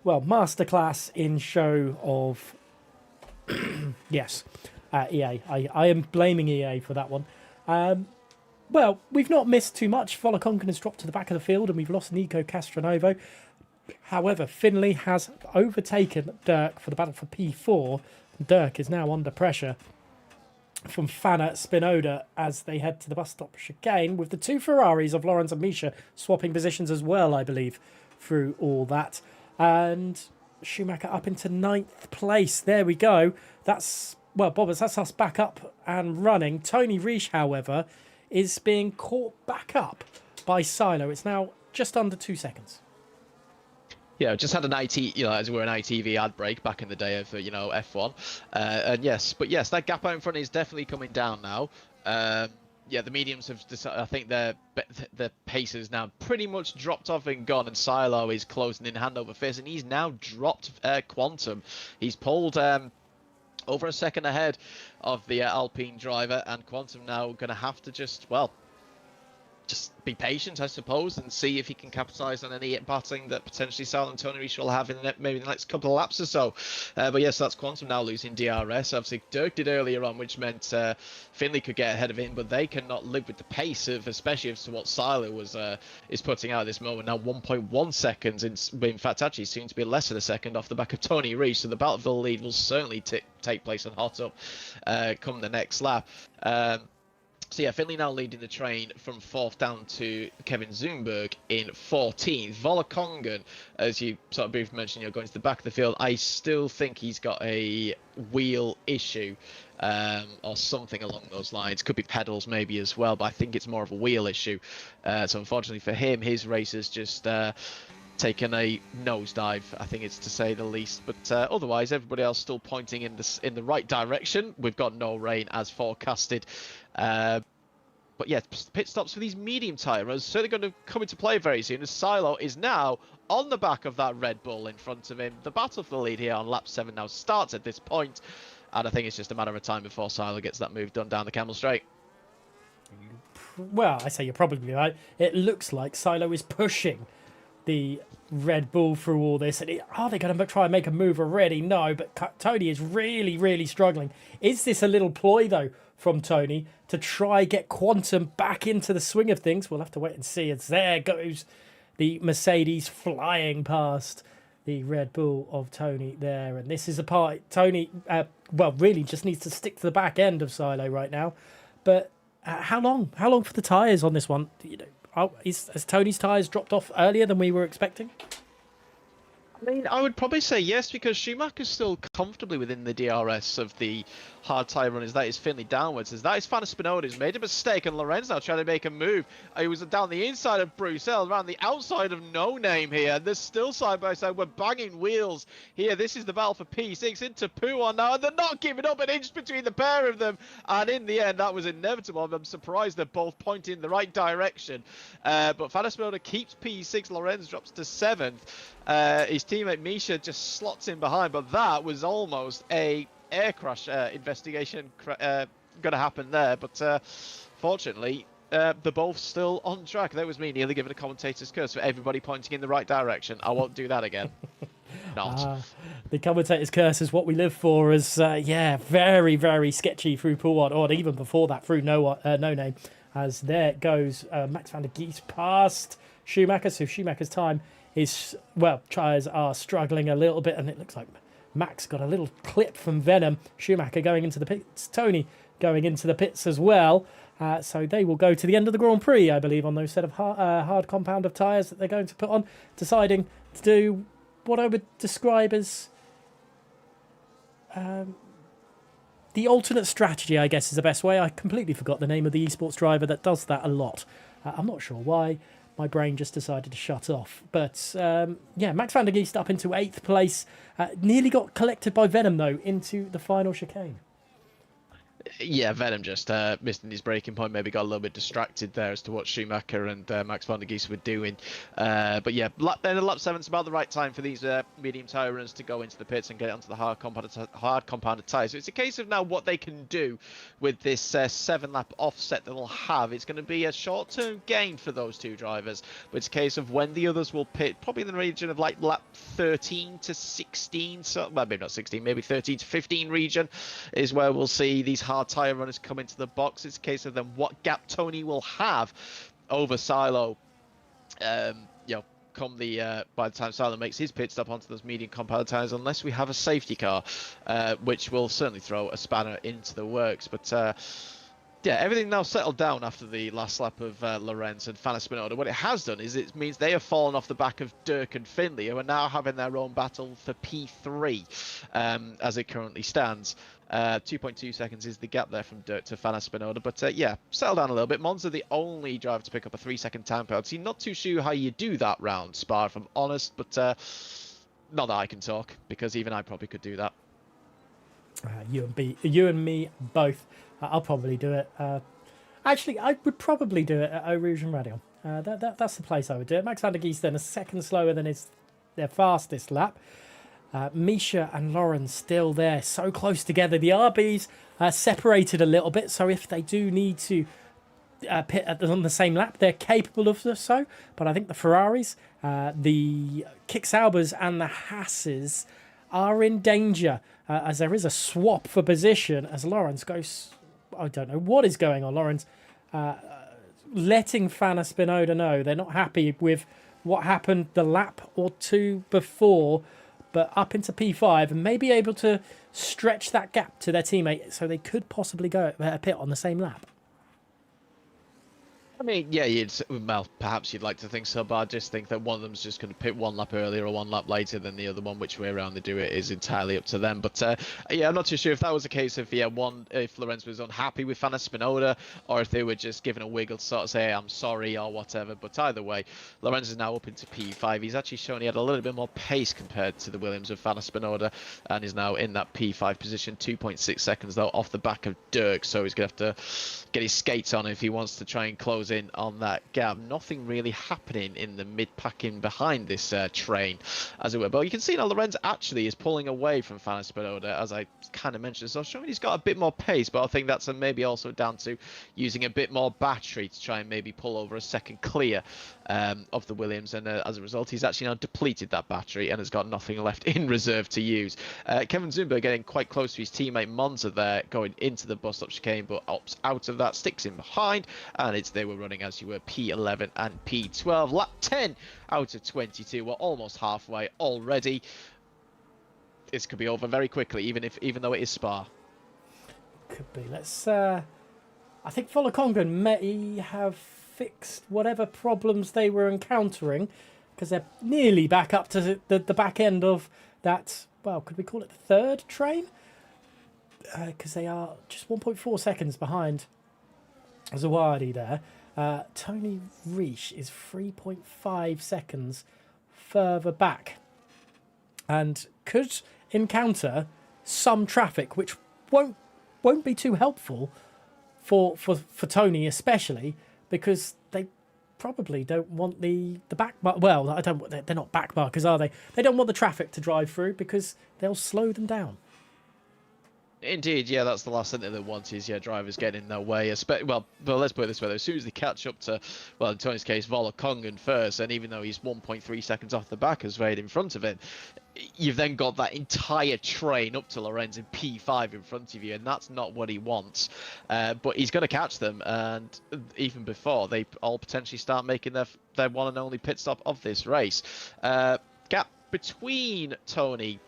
masterclass in show of, yes, EA. I am blaming EA for that one. Well, we've not missed too much. Volakonkan has dropped to the back of the field and we've lost Nico Castronovo. However, Finley has overtaken Dirk for the battle for P4. Dirk is now under pressure from Fana Spinoda as they head to the bus stop chicane, with the two Ferraris of Lawrence and Misha swapping positions as well, I believe, through all that. And Schumacher up into 9th place. There we go. That's, Bobbers, that's us back up and running. Tony Reish, however, is being caught back up by Silo. It's now just under 2 seconds. Yeah, just had an as we were an ITV ad break back in the day of, F1. And yes, that gap out in front is definitely coming down now. The mediums have decided, I think their pace is now pretty much dropped off and gone, and Silo is closing in hand over fist, and he's now dropped Quantum. He's pulled over a second ahead of the Alpine driver, and Quantum now going to have to just be patient, I suppose, and see if he can capitalise on any batting that potentially Sal and Tony Reish will have in maybe the next couple of laps or so. But yes, that's Quantum now losing DRS. Obviously, Dirk did earlier on, which meant Finley could get ahead of him, but they cannot live with the pace of, especially as to what Silo is putting out at this moment. Now 1.1 seconds, in fact, actually seems to be less than a second off the back of Tony Reish. So the battle for the lead will certainly take place on hot up come the next lap. So yeah, Finley now leading the train from 4th down to Kevin Zumberg in 14th. Volakongan, as you sort of briefly mentioned, going to the back of the field. I still think he's got a wheel issue or something along those lines. Could be pedals maybe as well, but I think it's more of a wheel issue. So unfortunately for him, his race has just taken a nosedive, I think it's to say the least. But otherwise, everybody else still pointing in the right direction. We've got no rain as forecasted. But yeah, pit stops for these medium tyre are certainly going to come into play very soon, as Silo is now on the back of that Red Bull in front of him. The battle for the lead here on lap 7 now starts at this point, and I think it's just a matter of time before Silo gets that move done down the Camel Straight. Well, I say you're probably right. It looks like Silo is pushing the Red Bull through all this. And are they going to try and make a move already? No, but Tony is really, really struggling. Is this a little ploy, though, from Tony to try get Quantum back into the swing of things? We'll have to wait and see, as there goes the Mercedes flying past the Red Bull of Tony there. And this is a part Tony, really just needs to stick to the back end of Silo right now. But how long? How long for the tyres on this one? Has Tony's tyres dropped off earlier than we were expecting? I mean, I would probably say yes, because Schumacher's still comfortably within the DRS of the hard tyre runners. That is Finley downwards. As that is Fana Spinoda who's made a mistake, and Lorenz now trying to make a move. He was down the inside of Bruxelles, around the outside of No Name here. They're still side by side. We're banging wheels here. This is the battle for P6 into Pouon now, and they're not giving up an inch between the pair of them. And in the end, that was inevitable. I'm surprised they're both pointing in the right direction. But Fana Spinoda keeps P6. Lorenz drops to 7th. His teammate Misha just slots in behind, but that was almost a air crash investigation going to happen there. But fortunately, they're both still on track. That was me nearly giving a commentator's curse for everybody pointing in the right direction. I won't do that again. Not. The commentator's curse is what we live for. As very, very sketchy through Pouon, or even before that through No Name. As there goes Max van der Geest past Schumacher. So Schumacher's time is, tyres are struggling a little bit, and it looks like Max got a little clip from Venom. Schumacher going into the pits, Tony going into the pits as well. So they will go to the end of the Grand Prix, I believe, on those set of hard compound of tyres that they're going to put on, deciding to do what I would describe as the alternate strategy, I guess, is the best way. I completely forgot the name of the esports driver that does that a lot. I'm not sure why. My brain just decided to shut off. But, Max van der Geest up into 8th place. Nearly got collected by Venom, though, into the final chicane. Yeah, Venom just missing his breaking point. Maybe got a little bit distracted there as to what Schumacher and Max van der Gies were doing. But yeah, then lap 7's about the right time for these medium tyre runners to go into the pits and get onto the hard compounded tyres. So it's a case of now what they can do with this 7-lap offset that they'll have. It's going to be a short-term gain for those two drivers, but it's a case of when the others will pit, probably in the region of like lap 13 to 16, so well, maybe not 16, maybe 13 to 15 region is where we'll see these hard tyre runners come into the box. It's a case of then what gap Tony will have over Silo, you know, come the by the time Silo makes his pit stop onto those medium compound tyres, unless we have a safety car, which will certainly throw a spanner into the works. But yeah, everything now settled down after the last lap of Lorenz and Fanna Spinoda. What it has done is it means they have fallen off the back of Dirk and Finley, who are now having their own battle for P3 as it currently stands. 2.2 seconds is the gap there from Dirk to Fanna Spinoda. But yeah, settle down a little bit. Monza the only driver to pick up a 3-second time penalty. Not too sure how you do that round, Spa, if I'm honest. But not that I can talk, because even I probably could do that. You and me both. I'll probably do it. Actually, I would probably do it at Eau Rouge and Radion. That's the place I would do it. Max van der Gies then a second slower than their fastest lap. Misha and Lauren still there, so close together. The RBs separated a little bit, so if they do need to pit on the same lap, they're capable of so. But I think the Ferraris, the Kick Saubers and the Hasses are in danger, as there is a swap for position as Lawrence goes. I don't know what is going on. Lawrence letting Fanna Spinoda know they're not happy with what happened the lap or two before, but up into P5 and maybe able to stretch that gap to their teammate so they could possibly go at a pit on the same lap. I mean, yeah, well, perhaps you'd like to think so, but I just think that one of them's just going to pit one lap earlier or one lap later than the other one. Which way around they do it is entirely up to them. But yeah, I'm not too sure if that was a case of if Lorenz was unhappy with Fanna Spinoda, or if they were just giving a wiggle to sort of say I'm sorry or whatever. But either way, Lorenz is now up into P5. He's actually shown he had a little bit more pace compared to the Williams of Fanna Spinoda, and is now in that P5 position. 2.6 seconds though off the back of Dirk, so he's going to have to get his skates on if he wants to try and close in on that gap. Nothing really happening in the mid-packing behind this train, as it were. But you can see now Lorenz actually is pulling away from Fanna Spinoda, as I kind of mentioned. So showing he's got a bit more pace, but I think that's maybe also down to using a bit more battery to try and maybe pull over a second clear of the Williams. And as a result, he's actually now depleted that battery and has got nothing left in reserve to use. Kevin Zumba getting quite close to his teammate Monza there, going into the bus stop chicane, but opts out of that, sticks in behind, and they were running as you were P11 and P12. Lap 10 out of 22. We're almost halfway already. This could be over very quickly, even though it is Spa. Could be. Let's. I think Volokongan may have fixed whatever problems they were encountering, because they're nearly back up to the back end of that. Well, could we call it the third train? Because they are just 1.4 seconds behind Zawadi there. Tony Reich is 3.5 seconds further back and could encounter some traffic, which won't be too helpful for Tony, especially because they probably don't want the back. Well, they're not back markers, are they? They don't want the traffic to drive through because they'll slow them down. Indeed, yeah, that's the last thing that they want is drivers getting in their way. Well, let's put it this way: though, as soon as they catch up to, well, in Tony's case, Volokongan first, and even though he's 1.3 seconds off the back as right in front of him, you've then got that entire train up to Lorenz in P5 in front of you, and that's not what he wants. But he's going to catch them, and even before they all potentially start making their one and only pit stop of this race. Gap between Tony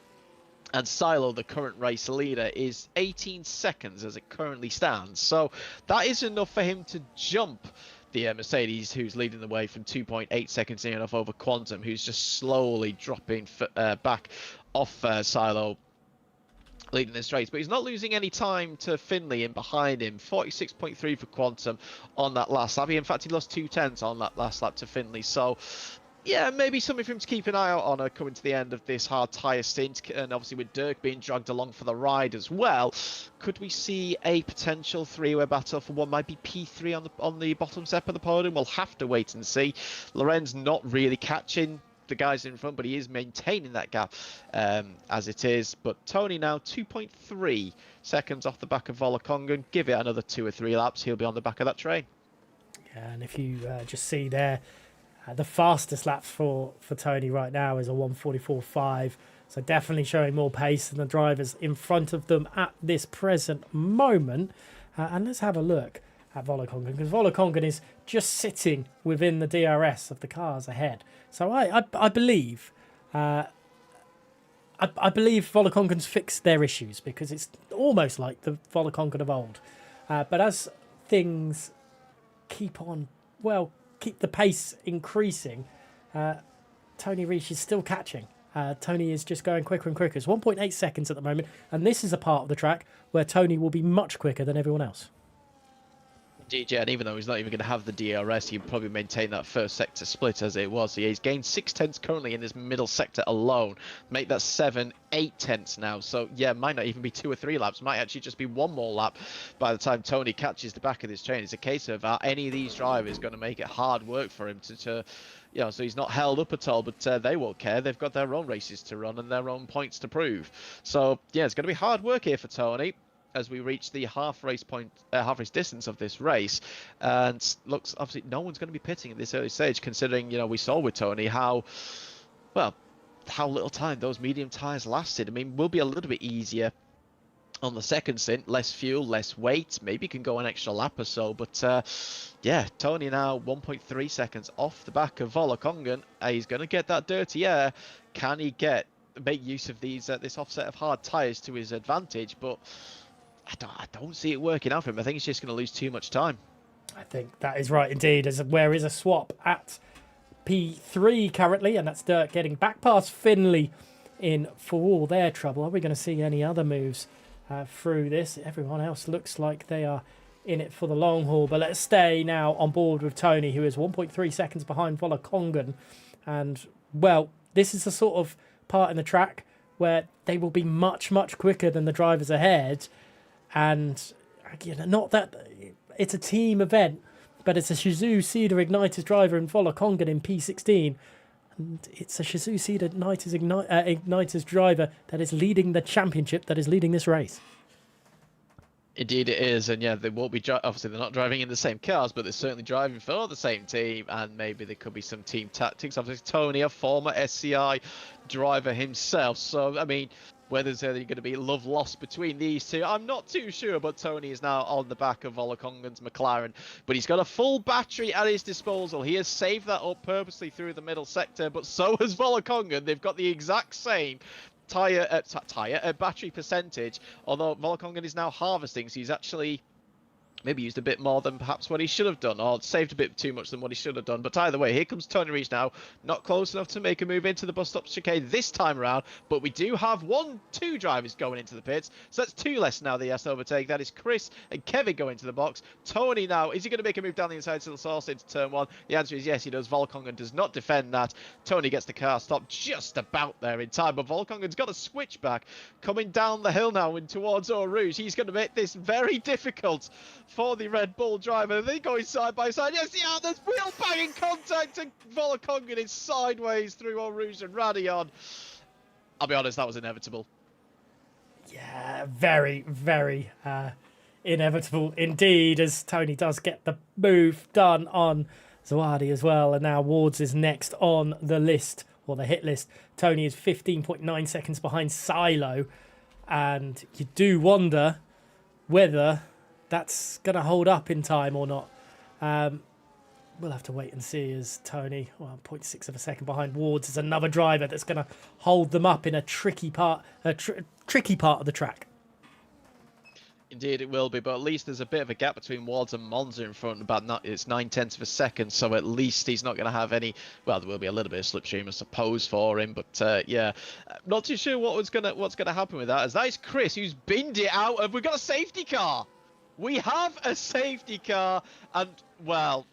and Silo, the current race leader, is 18 seconds as it currently stands. So that is enough for him to jump the Mercedes, who's leading the way from 2.8 seconds near enough over Quantum, who's just slowly dropping back off Silo, leading this race. But he's not losing any time to Finley in behind him. 46.3 for Quantum on that last lap. In fact, he lost 2 tenths on that last lap to Finley. So Yeah, maybe something for him to keep an eye out on coming to the end of this hard tyre stint, and obviously with Dirk being dragged along for the ride as well, could we see a potential three-way battle for what might be P3 on the bottom step of the podium? We'll have to wait and see. Loren's not really catching the guys in front, but he is maintaining that gap as it is. But Tony now 2.3 seconds off the back of Volokongan. Give it another 2 or 3 laps, he'll be on the back of that train. Yeah, and if you just see there, the fastest laps for Tony right now is a 1:44.5. So definitely showing more pace than the drivers in front of them at this present moment. And let's have a look at Volokongan, because Volokongan is just sitting within the DRS of the cars ahead. So I believe I believe Volokongan's fixed their issues, because it's almost like the Volokongan of old. But as things keep the pace increasing, Tony Reich is still catching. Tony is just going quicker and quicker. It's 1.8 seconds at the moment, and this is a part of the track where Tony will be much quicker than everyone else. Indeed, yeah, and even though he's not even going to have the DRS, he'll probably maintain that first sector split as it was. So yeah, he's gained 6 tenths currently in this middle sector alone. Make that 7, 8 tenths now. So yeah, might not even be 2 or 3 laps. Might actually just be 1 more lap by the time Tony catches the back of this train. It's a case of any of these drivers going to make it hard work for him to you know, so he's not held up at all, but they won't care. They've got their own races to run and their own points to prove. So yeah, it's going to be hard work here for Tony as we reach the half race distance of this race, and looks obviously no one's going to be pitting at this early stage, considering, you know, we saw with Tony how little time those medium tyres lasted. I mean, will be a little bit easier on the second stint, less fuel, less weight, maybe can go an extra lap or so, but yeah, Tony now 1.3 seconds off the back of Volokongan. He's going to get that dirty air. Can he make use of these this offset of hard tyres to his advantage? But I don't see it working out for him. I think he's just going to lose too much time. I think that is right indeed, as where is a swap at P3 currently, and that's Dirk getting back past Finley in for all their trouble. Are we going to see any other moves through this? Everyone else looks like they are in it for the long haul, but let's stay now on board with Tony, who is 1.3 seconds behind Volokongan. And well, this is the sort of part in the track where they will be much, much quicker than the drivers ahead. And again, not that it's a team event, but it's a Shizou Cedar Igniters driver in Volokongan in P16. And it's a Shizou Cedar Igniters driver that is leading the championship, that is leading this race. Indeed it is, and yeah, they won't be obviously they're not driving in the same cars, but they're certainly driving for the same team, and maybe there could be some team tactics. Obviously Tony, a former SCI driver himself, so I mean, whether there's going to be love lost between these two, I'm not too sure, but Tony is now on the back of Volokongan's McLaren, but he's got a full battery at his disposal. He has saved that up purposely through the middle sector, but so has Volokongan. They've got the exact same battery percentage, although Volokongan is now harvesting, so he's actually maybe used a bit more than perhaps what he should have done, or saved a bit too much than what he should have done. But either way, here comes Tony Reich now, not close enough to make a move into the bus stop chicane this time around, but we do have 2 drivers going into the pits, so that's 2 less now that he has to overtake. That is Chris and Kevin going to the box. Tony now, is he going to make a move down the inside to the source into turn 1? The answer is yes, he does. Volokongan does not defend that. Tony gets the car stopped just about there in time, but Volokongan's got a switchback coming down the hill now and towards Eau Rouge. He's going to make this very difficult for the Red Bull driver. They're going side by side. Yes, yeah, there's wheel banging contact, and Volokongan is sideways through Eau Rouge and Radion. I'll be honest, that was inevitable. Yeah, very, very inevitable indeed, as Tony does get the move done on Zawadi as well. And now Wards is next on the list, or the hit list. Tony is 15.9 seconds behind Silo, and you do wonder whether that's going to hold up in time or not. We'll have to wait and see, as Tony, 0.6 of a second behind Wards, is another driver that's going to hold them up in a tricky part of the track. Indeed it will be, but at least there's a bit of a gap between Wards and Monza in front, it's 9/10 of a second, so at least he's not going to have any, well, there will be a little bit of slipstream I suppose for him, but yeah, not too sure what's going to happen with that, as that is Chris who's binned it out of, we've got a safety car. We have a safety car, and well,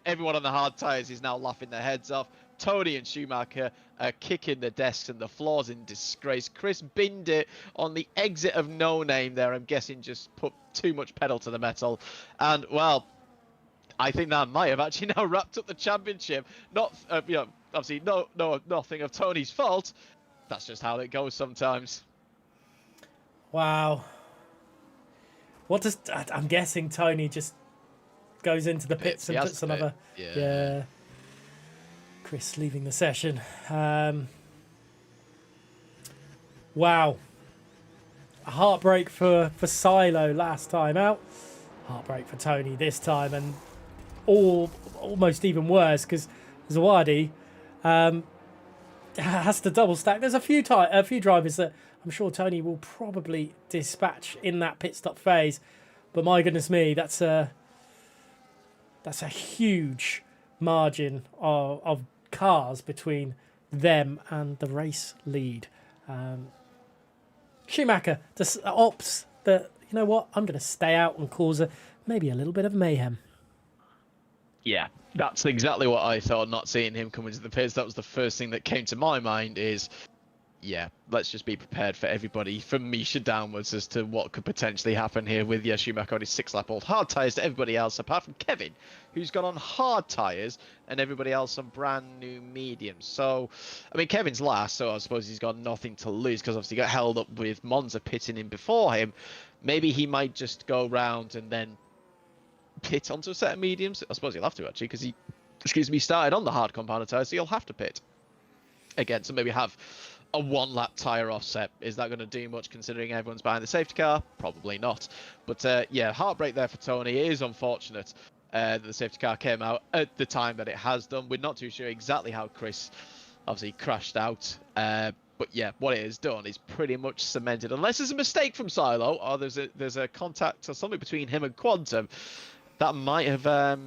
everyone on the hard tyres is now laughing their heads off. Tony and Schumacher are kicking the desks and the floors in disgrace. Chris binned it on the exit of No Name there. I'm guessing just put too much pedal to the metal. And, well, I think that might have actually now wrapped up the championship. Not, obviously, nothing of Tony's fault. That's just how it goes sometimes. Wow. What does... I'm guessing Tony just goes into the pits and puts another... Yeah. Chris leaving the session. Wow. A heartbreak for Silo last time out. Heartbreak for Tony this time, and almost even worse because Zawadi has to double stack. There's a few drivers that I'm sure Tony will probably dispatch in that pit stop phase, but my goodness me, that's a huge margin of cars between them and the race lead. Schumacher just opts that, you know what, I'm going to stay out and cause maybe a little bit of mayhem. Yeah, that's exactly what I thought, not seeing him come into the pits. That was the first thing that came to my mind is, yeah, let's just be prepared for everybody from Misha downwards as to what could potentially happen here with Schumacher on his 6-lap-old hard tyres to everybody else, apart from Kevin, who's gone on hard tyres, and everybody else on brand new mediums. So, I mean, Kevin's last, so I suppose he's got nothing to lose because obviously he got held up with Monza pitting in before him. Maybe he might just go round and then pit onto a set of mediums. I suppose he'll have to actually because he started on the hard compounded tyres, so he'll have to pit again. So maybe have a 1-lap tyre offset. Is that going to do much considering everyone's behind the safety car? Probably not. But yeah, heartbreak there for Tony. It is unfortunate that the safety car came out at the time that it has done. We're not too sure exactly how Chris obviously crashed out. But yeah, what it has done is pretty much cemented. Unless there's a mistake from Silo or there's a contact or something between him and Quantum, that might have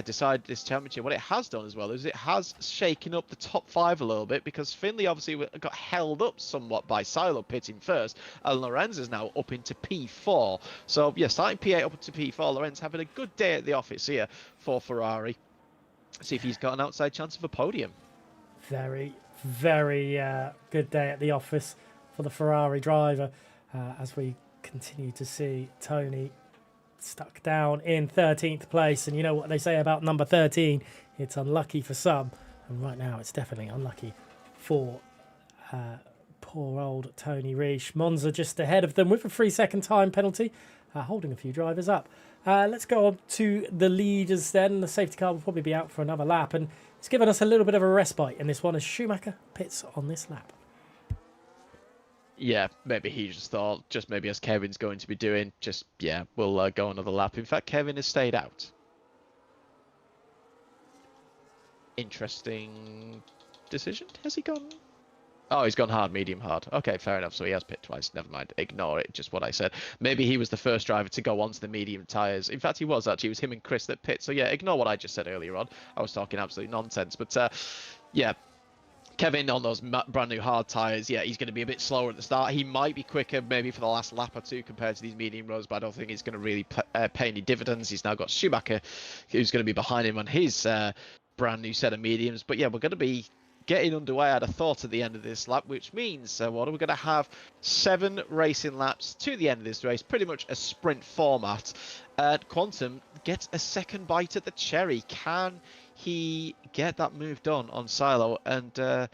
decided this championship. What it has done as well is it has shaken up the top 5 a little bit because Finley obviously got held up somewhat by Silo pitting first, and Lorenz is now up into P4. So yeah, starting P8 up into P4. Lorenz having a good day at the office here for Ferrari. See if he's got an outside chance of a podium. Very, very good day at the office for the Ferrari driver as we continue to see Tony stuck down in 13th place. And you know what they say about number 13, it's unlucky for some, and right now it's definitely unlucky for poor old Tony Reish. Monza just ahead of them with a 3-second time penalty, holding a few drivers up. Let's go on to the leaders then. The safety car will probably be out for another lap, and it's given us a little bit of a respite in this one as Schumacher pits on this lap. Yeah, maybe he just thought, just maybe as Kevin's going to be doing, just, yeah, we'll go another lap. In fact, Kevin has stayed out. Interesting decision. Has he gone? Oh, he's gone hard, medium, hard. Okay, fair enough. So he has pit twice. Never mind. Ignore it. Just what I said. Maybe he was the first driver to go onto the medium tyres. In fact, he was actually. It was him and Chris that pit. So yeah, ignore what I just said earlier on. I was talking absolute nonsense. But yeah, Kevin on those brand new hard tyres, yeah, he's going to be a bit slower at the start. He might be quicker maybe for the last lap or two compared to these medium roads, but I don't think it's going to really pay any dividends. He's now got Schumacher, who's going to be behind him on his brand new set of mediums. But yeah, we're going to be getting underway, I'd have thought, at the end of this lap, which means what are we going to have? 7 racing laps to the end of this race, pretty much a sprint format. Quantum gets a second bite at the cherry. Can he get that move done on Silo and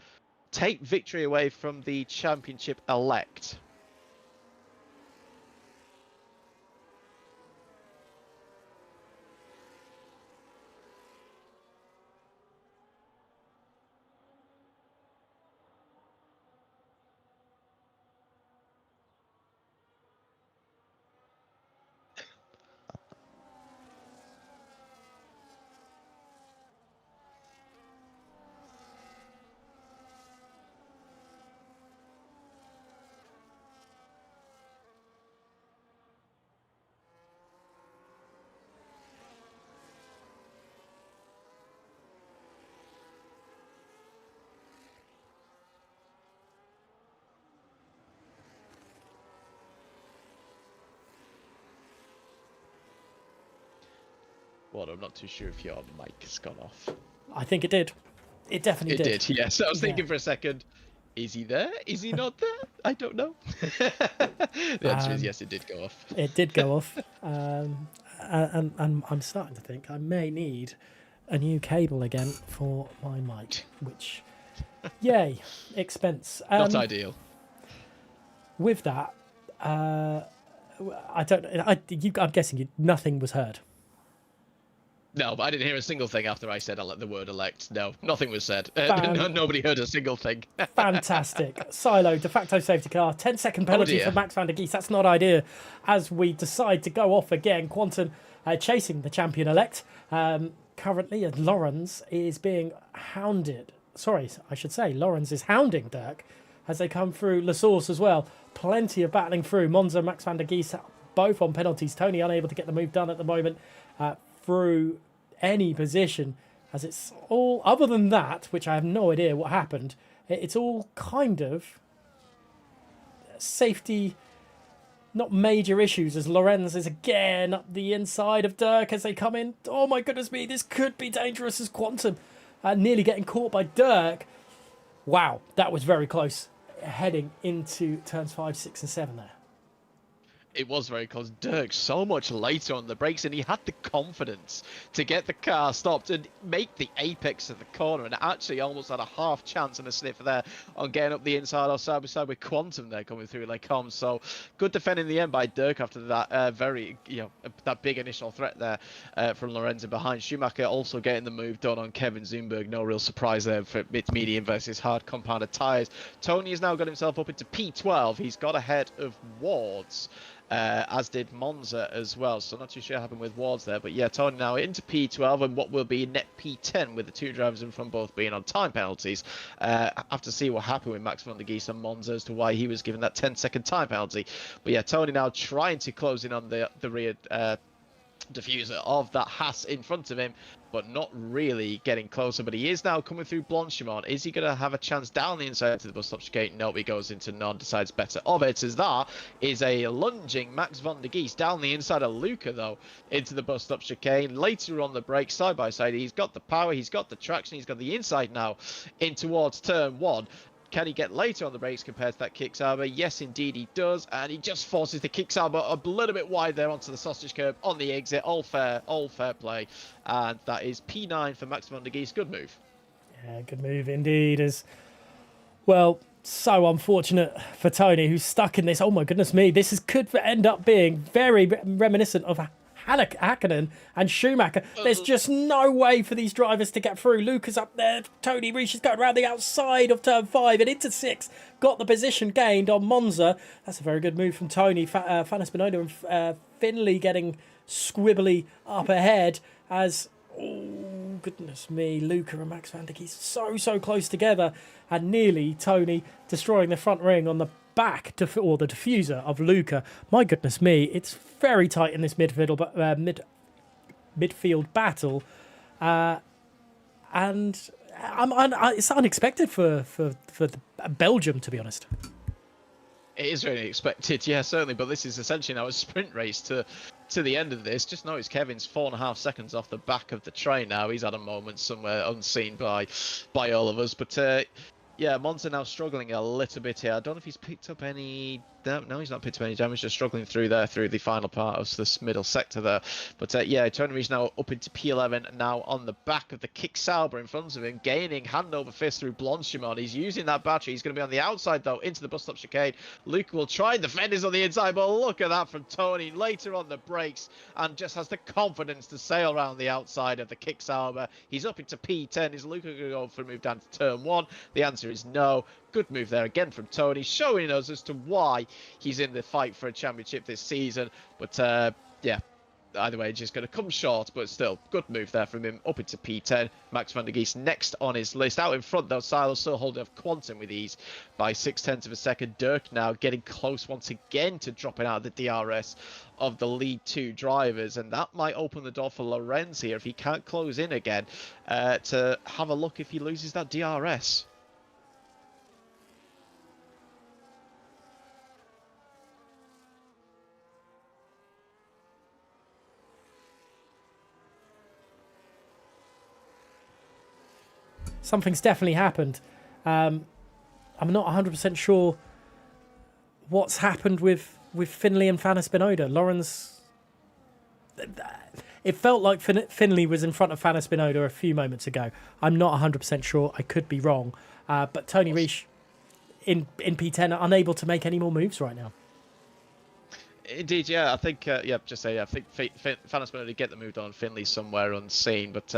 take victory away from the championship elect? Well, I'm not too sure if your mic has gone off. I think it did. It definitely It did. did, yes. I was Yeah. thinking for a second, is he there? Is he not there? I don't know. The answer is yes, it did go off. It did go off, and I'm starting to think I may need a new cable again for my mic, which, yay, expense. Not ideal. With that, I don't. I'm guessing nothing was heard. No, but I didn't hear a single thing after I said the word elect. No, nothing was said. Fan- Nobody heard a single thing. Fantastic. Silo, de facto safety car, 10-second penalty dear. for Max van der Geest. That's not ideal. As we decide to go off again, Quantum chasing the champion elect. Currently, Lorenz is being hounded. Sorry, I should say Lorenz is hounding Dirk as they come through La Source as well. Plenty of battling through. Monza, Max van der Geest, both on penalties. Tony unable to get the move done at the moment through any position, as it's all, other than that, which I have no idea what happened, it's all kind of safety, not major issues, as Lorenz is again up the inside of Dirk as they come in. Oh my goodness me, this could be dangerous as Quantum nearly getting caught by Dirk. Wow, that was very close, heading into turns 5, 6 and 7 there. It was very close. Dirk so much later on the brakes, and he had the confidence to get the car stopped and make the apex of the corner, and actually almost had a half chance and a sniff there on getting up the inside or side by side with Quantum there coming through like Com. So good defending in the end by Dirk after that that big initial threat there from Lorenzo behind. Schumacher also getting the move done on Kevin Zumberg. No real surprise there for medium versus hard compounded tyres. Tony has now got himself up into P12. He's got ahead of Wards. As did Monza as well, so not too sure what happened with Wards there, but yeah, Tony now into P12 and what will be net P10 with the two drivers in front both being on time penalties. Have to see what happened with Max van der Geest and Monza as to why he was given that 10-second time penalty. But yeah, Tony now trying to close in on the rear diffuser of that Haas in front of him, but not really getting closer. But he is now coming through Blanchimont. Is he going to have a chance down the inside to the bus stop chicane? No, he goes into none, decides better of it, as that is a lunging Max van der Geest down the inside of Luca, though, into the bus stop chicane. Later on the break, side by side, he's got the power, he's got the traction, he's got the inside now in towards turn 1. Can he get later on the brakes compared to that Kicksauber? Yes, indeed he does. And he just forces the Kicksauber a little bit wide there onto the sausage curb on the exit. All fair play. And that is P9 for Max van der Geest. Good move. Yeah, good move indeed. As well, so unfortunate for Tony, who's stuck in this. Oh my goodness me, could end up being very reminiscent of Hakkinen and Schumacher. There's just no way for these drivers to get through. Luca's up there. Tony Riesch is going around the outside of turn 5 and into 6. Got the position gained on Monza. That's a very good move from Tony. Fanny Spinoda and Finley getting squibbly up ahead as, oh goodness me, Luca and Max van der Geest so close together, and nearly Tony destroying the front ring on the back or the diffuser of Luca. My goodness me, it's very tight in this midfield battle, and it's unexpected for Belgium, to be honest. It is really expected, yeah, certainly. But this is essentially now a sprint race to the end of this. Just notice Kevin's 4.5 seconds off the back of the train now. He's had a moment somewhere unseen by all of us, but. Yeah, Monza now struggling a little bit here. I don't know if he's picked up any... No, he's not picked up any damage. Just struggling through the final part of this middle sector there. But yeah, Tony Riesch now up into P11, now on the back of the Kicksauber in front of him, gaining hand over fist through Blanchimont. He's using that battery. He's going to be on the outside, though, into the bus stop chicane. Luke will try. The fenders on the inside, but look at that from Tony. Later on the brakes, and just has the confidence to sail around the outside of the Kicksauber. He's up into P10. Is Luke going to go for a move down to turn 1? The answer is no. Good move there again from Tony, showing us as to why he's in the fight for a championship this season. But yeah, either way, just going to come short, but still, good move there from him up into P10. Max van der Geest next on his list. Out in front, though, Silo still holding off Quantum with ease by 0.6 of a second. Dirk now getting close once again to dropping out of the DRS of the lead 2 drivers, and that might open the door for Lorenz here if he can't close in again to have a look if he loses that DRS. something's definitely happened. I'm not 100% sure what's happened with Finley and Fanna Spinoda. Lawrence, it felt like Finley was in front of Fanna Spinoda a few moments ago. I'm not 100% sure. I could be wrong. But Tony Reich in P10 are unable to make any more moves right now. Indeed, yeah. I think, just say, I think Fanna Spinoda get the move on Finley somewhere unseen. But,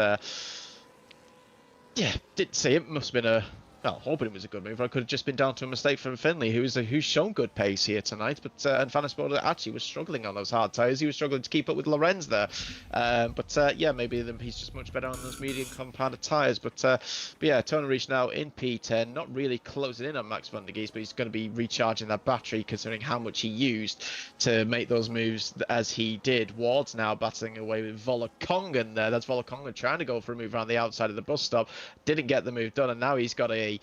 yeah, didn't see it. Must have been a... Well, hoping it was a good move. It could have just been down to a mistake from Finley, who's shown good pace here tonight. But and Fanna Spinoda actually was struggling on those hard tyres. He was struggling to keep up with Lorenz there. Yeah, maybe he's just much better on those medium compounded tyres. But yeah, Tony Reich now in P10, not really closing in on Max van der Geest, but he's going to be recharging that battery considering how much he used to make those moves as he did. Ward's now battling away with Volokongen there. That's Volokongen trying to go for a move around the outside of the bus stop. Didn't get the move done, and now he's got a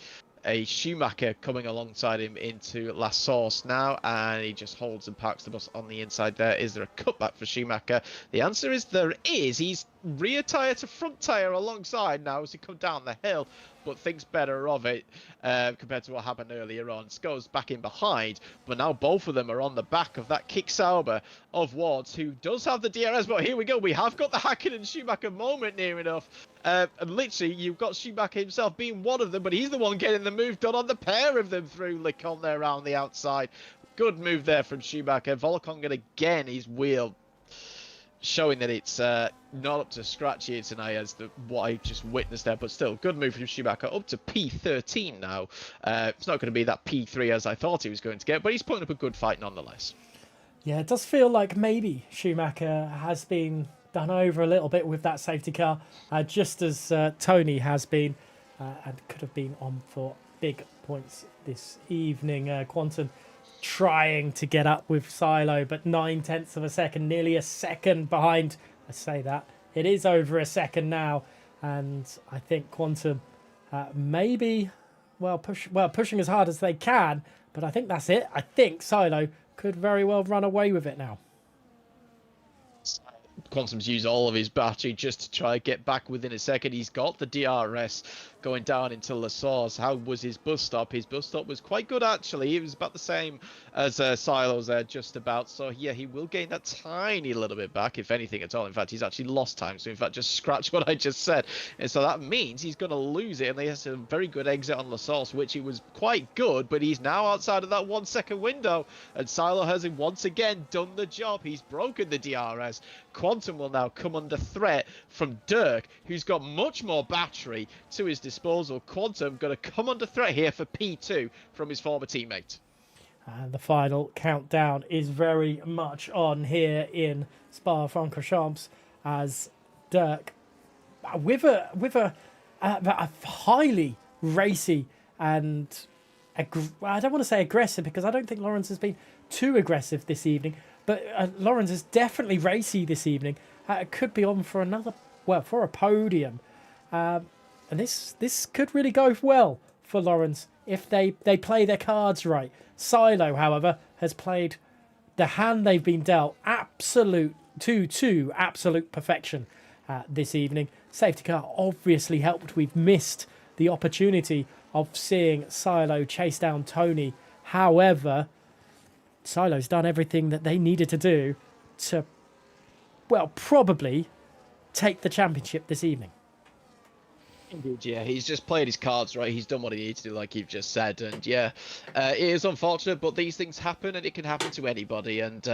Schumacher coming alongside him into La Source now, and he just holds and parks the bus on the inside there. Is there a cutback for Schumacher? The answer is there is. He's rear tyre to front tyre alongside now as he comes down the hill, but thinks better of it compared to what happened earlier on. Goes back in behind, but now both of them are on the back of that Kick Sauber of Wards, who does have the DRS, but here we go. We have got the Hakkinen Schumacher moment near enough. And literally, you've got Schumacher himself being one of them, but he's the one getting the move done on the pair of them through Lecon there around the outside. Good move there from Schumacher. Volokongen again, his wheel showing that it's not up to scratch here tonight as what I just witnessed there, but still good move from Schumacher up to P13 now. It's not going to be that P3 as I thought he was going to get, but he's putting up a good fight nonetheless. Yeah, it does feel like maybe Schumacher has been done over a little bit with that safety car, just as Tony has been and could have been on for big points this evening. Quantum trying to get up with Silo, but 9/10 of a second, nearly a second behind. I say that. It is over a second now, and I think Quantum maybe, pushing as hard as they can, but I think that's it. I think Silo could very well run away with it now. Quantum's used all of his battery just to try to get back within a second. He's got the DRS going down into La Source. How was his bus stop? His bus stop was quite good, actually. It was about the same as Silo's there, just about. So, yeah, he will gain that tiny little bit back, if anything at all. In fact, he's actually lost time. So, in fact, just scratch what I just said. And so that means he's going to lose it. And he has a very good exit on La Source, which he was quite good. But he's now outside of that 1 second window. And Silo has once again done the job. He's broken the DRS. Quantum will now come under threat from Dirk, who's got much more battery to his disposal. Quantum going to come under threat here for P2 from his former teammate. And the final countdown is very much on here in Spa-Francorchamps as Dirk, with a highly racy and I don't want to say aggressive, because I don't think Lawrence has been too aggressive this evening. But Lawrence is definitely racy this evening. Could be on for for a podium. And this could really go well for Lawrence if they play their cards right. Silo, however, has played the hand they've been dealt to absolute perfection this evening. Safety car obviously helped. We've missed the opportunity of seeing Silo chase down Tony. However, Silo's done everything that they needed to do to, probably take the championship this evening. Indeed, yeah, he's just played his cards right. He's done what he needs to do, like you've just said. And yeah, it is unfortunate, but these things happen, and it can happen to anybody. And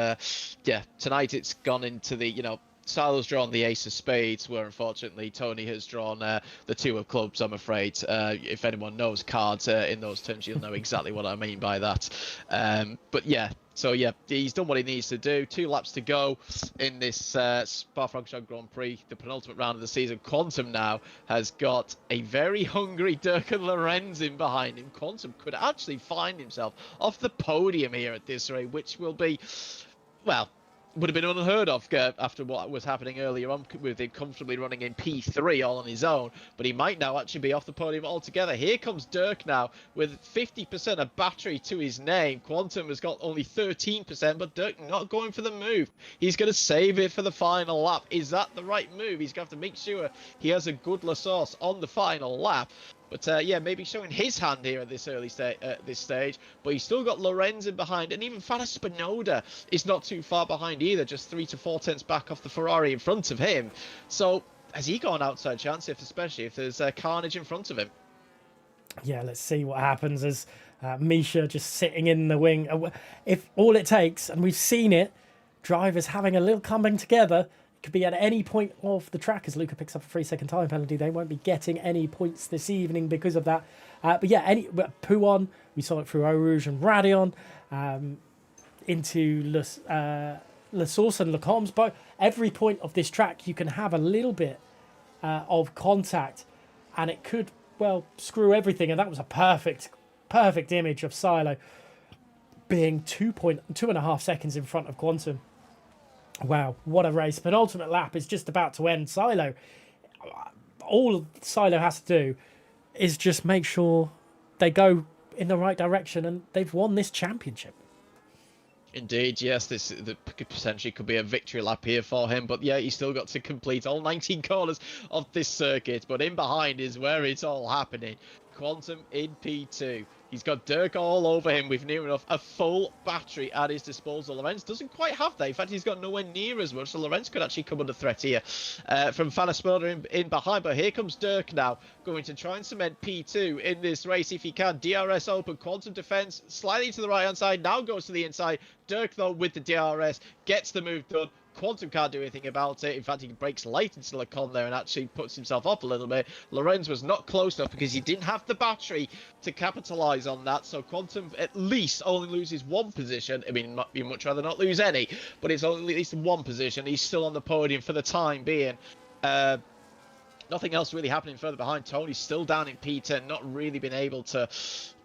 yeah, tonight it's gone into the, Silo's drawn the ace of spades, where unfortunately Tony has drawn the two of clubs, I'm afraid. If anyone knows cards in those terms, you'll know exactly what I mean by that. But yeah, so yeah, he's done what he needs to do. 2 laps to go in this Spa-Francorchamps Grand Prix, the penultimate round of the season. Quantum now has got a very hungry Dirk and Lorenz in behind him. Quantum could actually find himself off the podium here at this rate, which will be, would have been unheard of after what was happening earlier on with him comfortably running in P3 all on his own. But he might now actually be off the podium altogether. Here comes Dirk now with 50% of battery to his name. Quantum has got only 13%, but Dirk not going for the move. He's going to save it for the final lap. Is that the right move? He's going to have to make sure he has a good La Source on the final lap. But yeah, maybe showing his hand here at this this stage. But he's still got Lorenz in behind, and even Fana Spinoda is not too far behind either, just 3 to 4 tenths back off the Ferrari in front of him. So has he got an outside chance, especially if there's carnage in front of him? Yeah, let's see what happens as Misha just sitting in the wing. If all it takes, and we've seen it, drivers having a little coming together, it could be at any point of the track as Luca picks up a 3-second time penalty. They won't be getting any points this evening because of that. But yeah, Pouon, we saw it through Eau Rouge and Radion, into Le Source and Le Combs. But every point of this track, you can have a little bit of contact, and it could, well, screw everything. And that was a perfect image of Silo being 2.5 seconds in front of Quantum. Wow, what a race. Penultimate lap is just about to end. Silo, all Silo has to do is just make sure they go in the right direction, and they've won this championship. Indeed, yes, this potentially could be a victory lap here for him, but yeah, he's still got to complete all 19 corners of this circuit, but in behind is where it's all happening. Quantum in P2. He's got Dirk all over him with near enough a full battery at his disposal. Lorenz doesn't quite have that. In fact, he's got nowhere near as much, so Lorenz could actually come under threat here from Fana Spinoda in behind. But here comes Dirk now, going to try and cement P2 in this race if he can. DRS open, Quantum defense slightly to the right-hand side, now goes to the inside. Dirk, though, with the DRS, gets the move done. Quantum can't do anything about it. In fact, he breaks late into Lecon there and actually puts himself up a little bit. Lorenz was not close enough because he didn't have the battery to capitalise on that. So Quantum at least only loses one position. I mean, you'd much rather not lose any, but it's only at least one position. He's still on the podium for the time being. Nothing else really happening further behind. Tony's still down in P10, not really been able to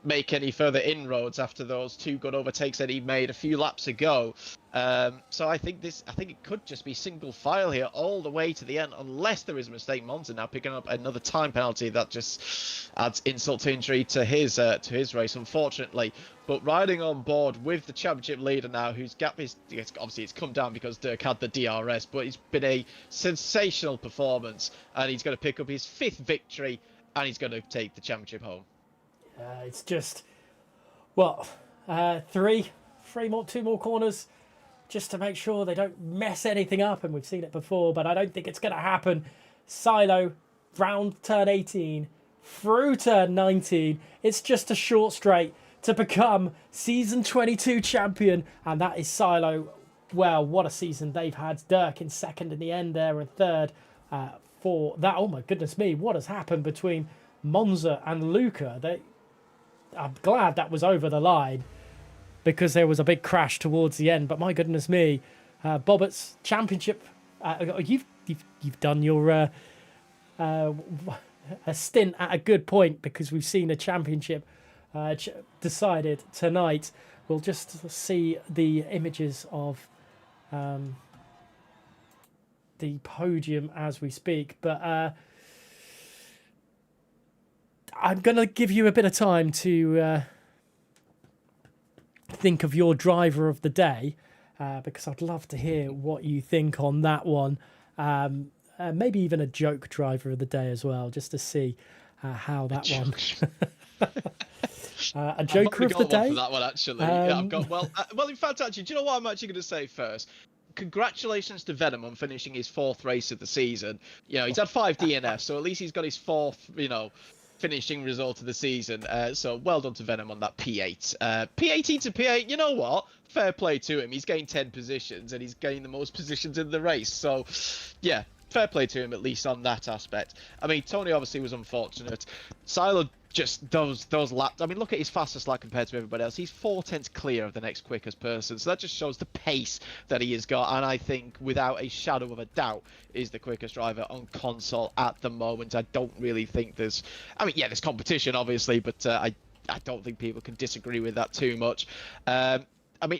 make any further inroads after those two good overtakes that he made a few laps ago. So I think it could just be single file here all the way to the end, unless there is a mistake. Monza now picking up another time penalty that just adds insult to injury to his race, unfortunately. But riding on board with the championship leader now, whose gap is obviously it's come down because Dirk had the DRS, but it's been a sensational performance, and he's going to pick up his 5th victory, and he's going to take the championship home. It's just, well, two more corners, just to make sure they don't mess anything up, and we've seen it before, but I don't think it's going to happen. Silo, round turn 18, through turn 19, it's just a short straight to become season 22 champion, and that is Silo. Well, what a season they've had. Dirk in second in the end there, and third for that. Oh my goodness me, what has happened between Monza and Luca? I'm glad that was over the line, because there was a big crash towards the end. But my goodness me, Bobbett's championship. You've done your a stint at a good point, because we've seen a championship decided tonight. We'll just see the images of the podium as we speak, but I'm going to give you a bit of time to think of your driver of the day, because I'd love to hear what you think on that one. Maybe even a joke driver of the day as well, just to see how that one... a joker of the day? For that one, actually. Yeah, I've got, well, in fact, actually, do you know what I'm actually going to say first? Congratulations to Venom on finishing his 4th race of the season. You know, he's had 5 DNFs, so at least he's got his 4th, finishing result of the season. So well done to Venom on that P8. P18 to P8, you know what? Fair play to him. He's gained 10 positions, and he's gained the most positions in the race. So, yeah, fair play to him, at least on that aspect. I mean, Tony obviously was unfortunate. Silo, just those laps. I mean, look at his fastest lap compared to everybody else. He's 4 tenths clear of the next quickest person. So that just shows the pace that he has got. And I think, without a shadow of a doubt, is the quickest driver on console at the moment. I don't really think there's... I mean, yeah, there's competition, obviously, but I don't think people can disagree with that too much. I mean,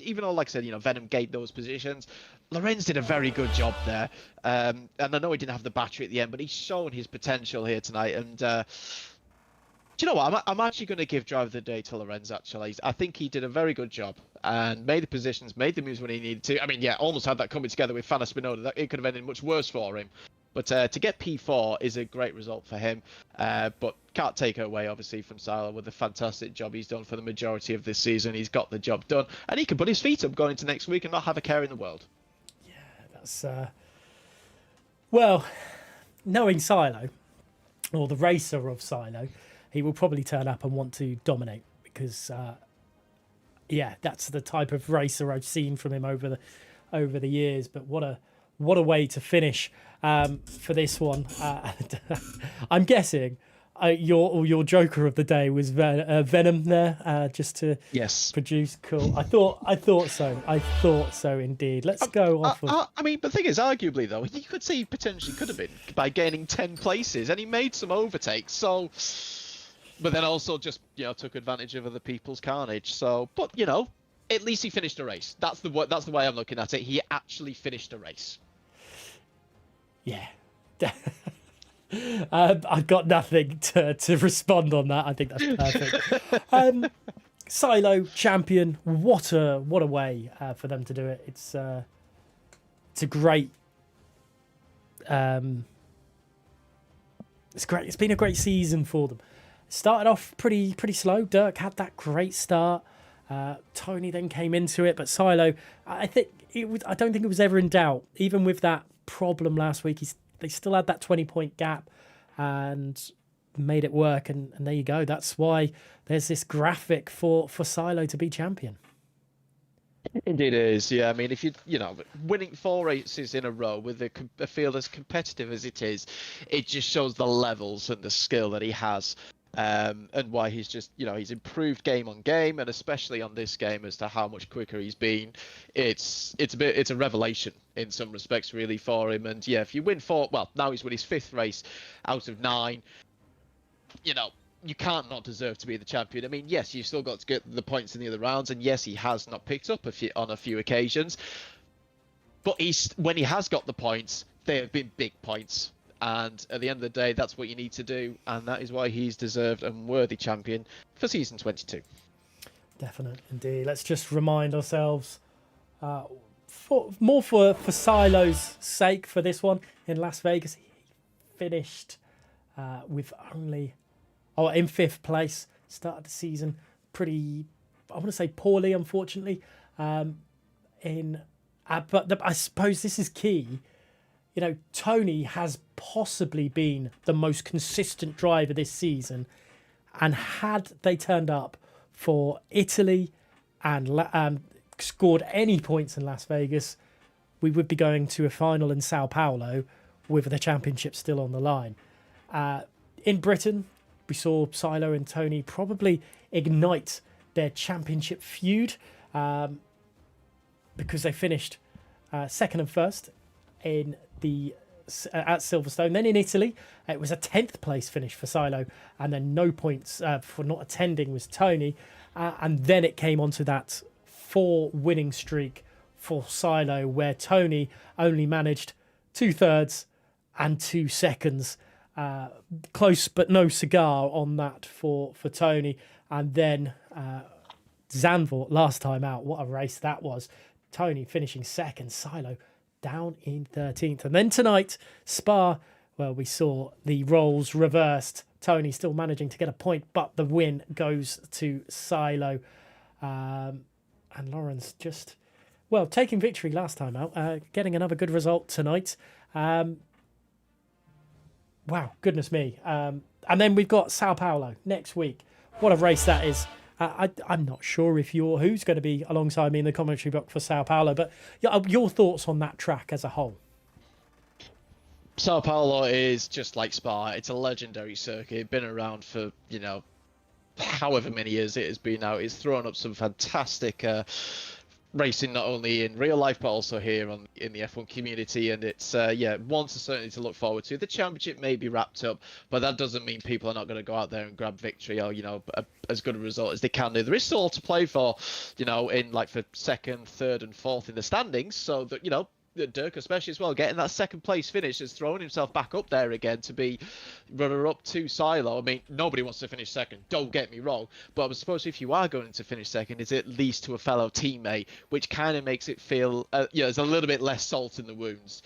even though, like I said, Venom gained those positions, Lorenz did a very good job there. And I know he didn't have the battery at the end, but he's shown his potential here tonight. And... do you know what? I'm actually going to give driver of the day to Lorenz, actually. I think he did a very good job and made the positions, made the moves when he needed to. I mean, yeah, almost had that coming together with Fana Spinoda. It could have ended much worse for him. But to get P4 is a great result for him. But can't take it away, obviously, from Silo with the fantastic job he's done for the majority of this season. He's got the job done, and he can put his feet up going into next week and not have a care in the world. Yeah, that's well, knowing Silo, or the racer of Silo, he will probably turn up and want to dominate because, yeah, that's the type of racer I've seen from him over the years. But what a way to finish for this one. I'm guessing your Joker of the day was Venom there, just to produce. Cool. I thought so indeed. Let's go off. I mean, the thing is, arguably though, you could say he potentially could have been by gaining 10 places, and he made some overtakes. So, but then also just took advantage of other people's carnage. So, but at least he finished a race. That's the way I'm looking at it. He actually finished a race. Yeah. I've got nothing to respond on that. I think that's perfect. Silo champion. What a way for them to do it. It's a great. It's great. It's been a great season for them. Started off pretty slow. Dirk had that great start. Tony then came into it, but Silo, I don't think it was ever in doubt. Even with that problem last week, they still had that 20-point gap and made it work. And there you go. That's why there's this graphic for Silo to be champion. Indeed it is. Yeah, I mean, if winning 4 races in a row with a field as competitive as it is, it just shows the levels and the skill that he has. And why he's just, he's improved game on game, and especially on this game as to how much quicker he's been. It's a revelation in some respects, really, for him. And yeah, if you win 4, well, now he's won his 5th race out of 9. You can't not deserve to be the champion. I mean, yes, you've still got to get the points in the other rounds, and yes, he has not picked up on a few occasions. But when he has got the points, they have been big points. And at the end of the day, that's what you need to do. And that is why he's deserved and worthy champion for season 22. Definite, indeed. Let's just remind ourselves, for Silo's sake for this one, in Las Vegas, he finished with in 5th place. Started the season pretty, I want to say poorly, unfortunately. But I suppose this is key. Tony has possibly been the most consistent driver this season, and had they turned up for Italy and scored any points in Las Vegas, we would be going to a final in Sao Paulo with the championship still on the line. In Britain, we saw Silo and Tony probably ignite their championship feud because they finished 2nd and 1st in at Silverstone. Then in Italy, it was a 10th place finish for Silo, and then no points for not attending was Tony. And then it came onto that 4 winning streak for Silo, where Tony only managed 2/3 and 2 seconds. Close but no cigar on that for Tony. And then Zandvoort last time out. What a race that was. Tony finishing 2nd, Silo down in 13th. And then tonight, Spa, well, we saw the roles reversed. Tony still managing to get a point, but the win goes to Silo. And Lawrence just, taking victory last time out, getting another good result tonight. Wow, goodness me. And then we've got Sao Paulo next week. What a race that is. I'm not sure who's going to be alongside me in the commentary box for Sao Paulo, but your thoughts on that track as a whole. Sao Paulo is just like Spa. It's a legendary circuit. Been around for, however many years it has been out. It's thrown up some fantastic racing, not only in real life, but also here in the F1 community. And it's, one certainly to look forward to. The championship may be wrapped up, but that doesn't mean people are not going to go out there and grab victory or, as good a result as they can do. There is still to play for, in for 2nd, 3rd and 4th in the standings. So that, Dirk especially as well, getting that second place finish, has thrown himself back up there again to be runner-up to Silo. I mean, nobody wants to finish second, don't get me wrong, but I suppose if you are going to finish second, it's at least to a fellow teammate, which kind of makes it feel, there's a little bit less salt in the wounds,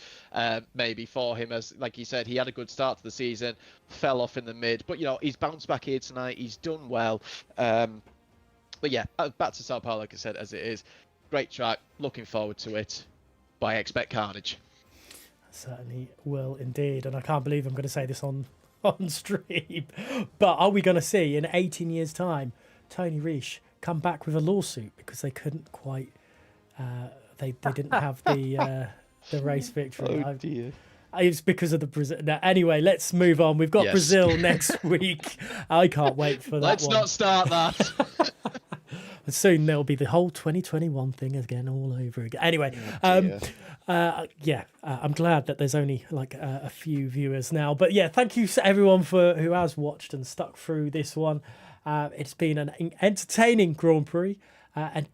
maybe for him. As like you said, he had a good start to the season, fell off in the mid, but he's bounced back here tonight. He's done well. But yeah, back to Sao Paulo, like I said, as it is. Great track, looking forward to it. But I expect carnage. Certainly will indeed. And I can't believe I'm going to say this on stream. But are we going to see in 18 years' time Tony Reish come back with a lawsuit because they couldn't quite, they didn't have the race victory? Oh dear. It's because of the Brazil. Now, anyway, let's move on. We've got Brazil next week. I can't wait for that. Let's not start that. Soon there'll be the whole 2021 thing again, all over again. Anyway, I'm glad that there's only like a few viewers now. But yeah, thank you to everyone who has watched and stuck through this one. It's been an entertaining Grand Prix and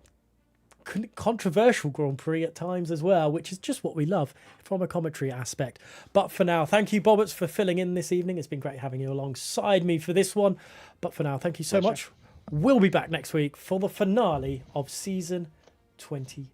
controversial Grand Prix at times as well, which is just what we love from a commentary aspect. But for now, thank you, Boberts, for filling in this evening. It's been great having you alongside me for this one. But for now, thank you so much. We'll be back next week for the finale of season 22.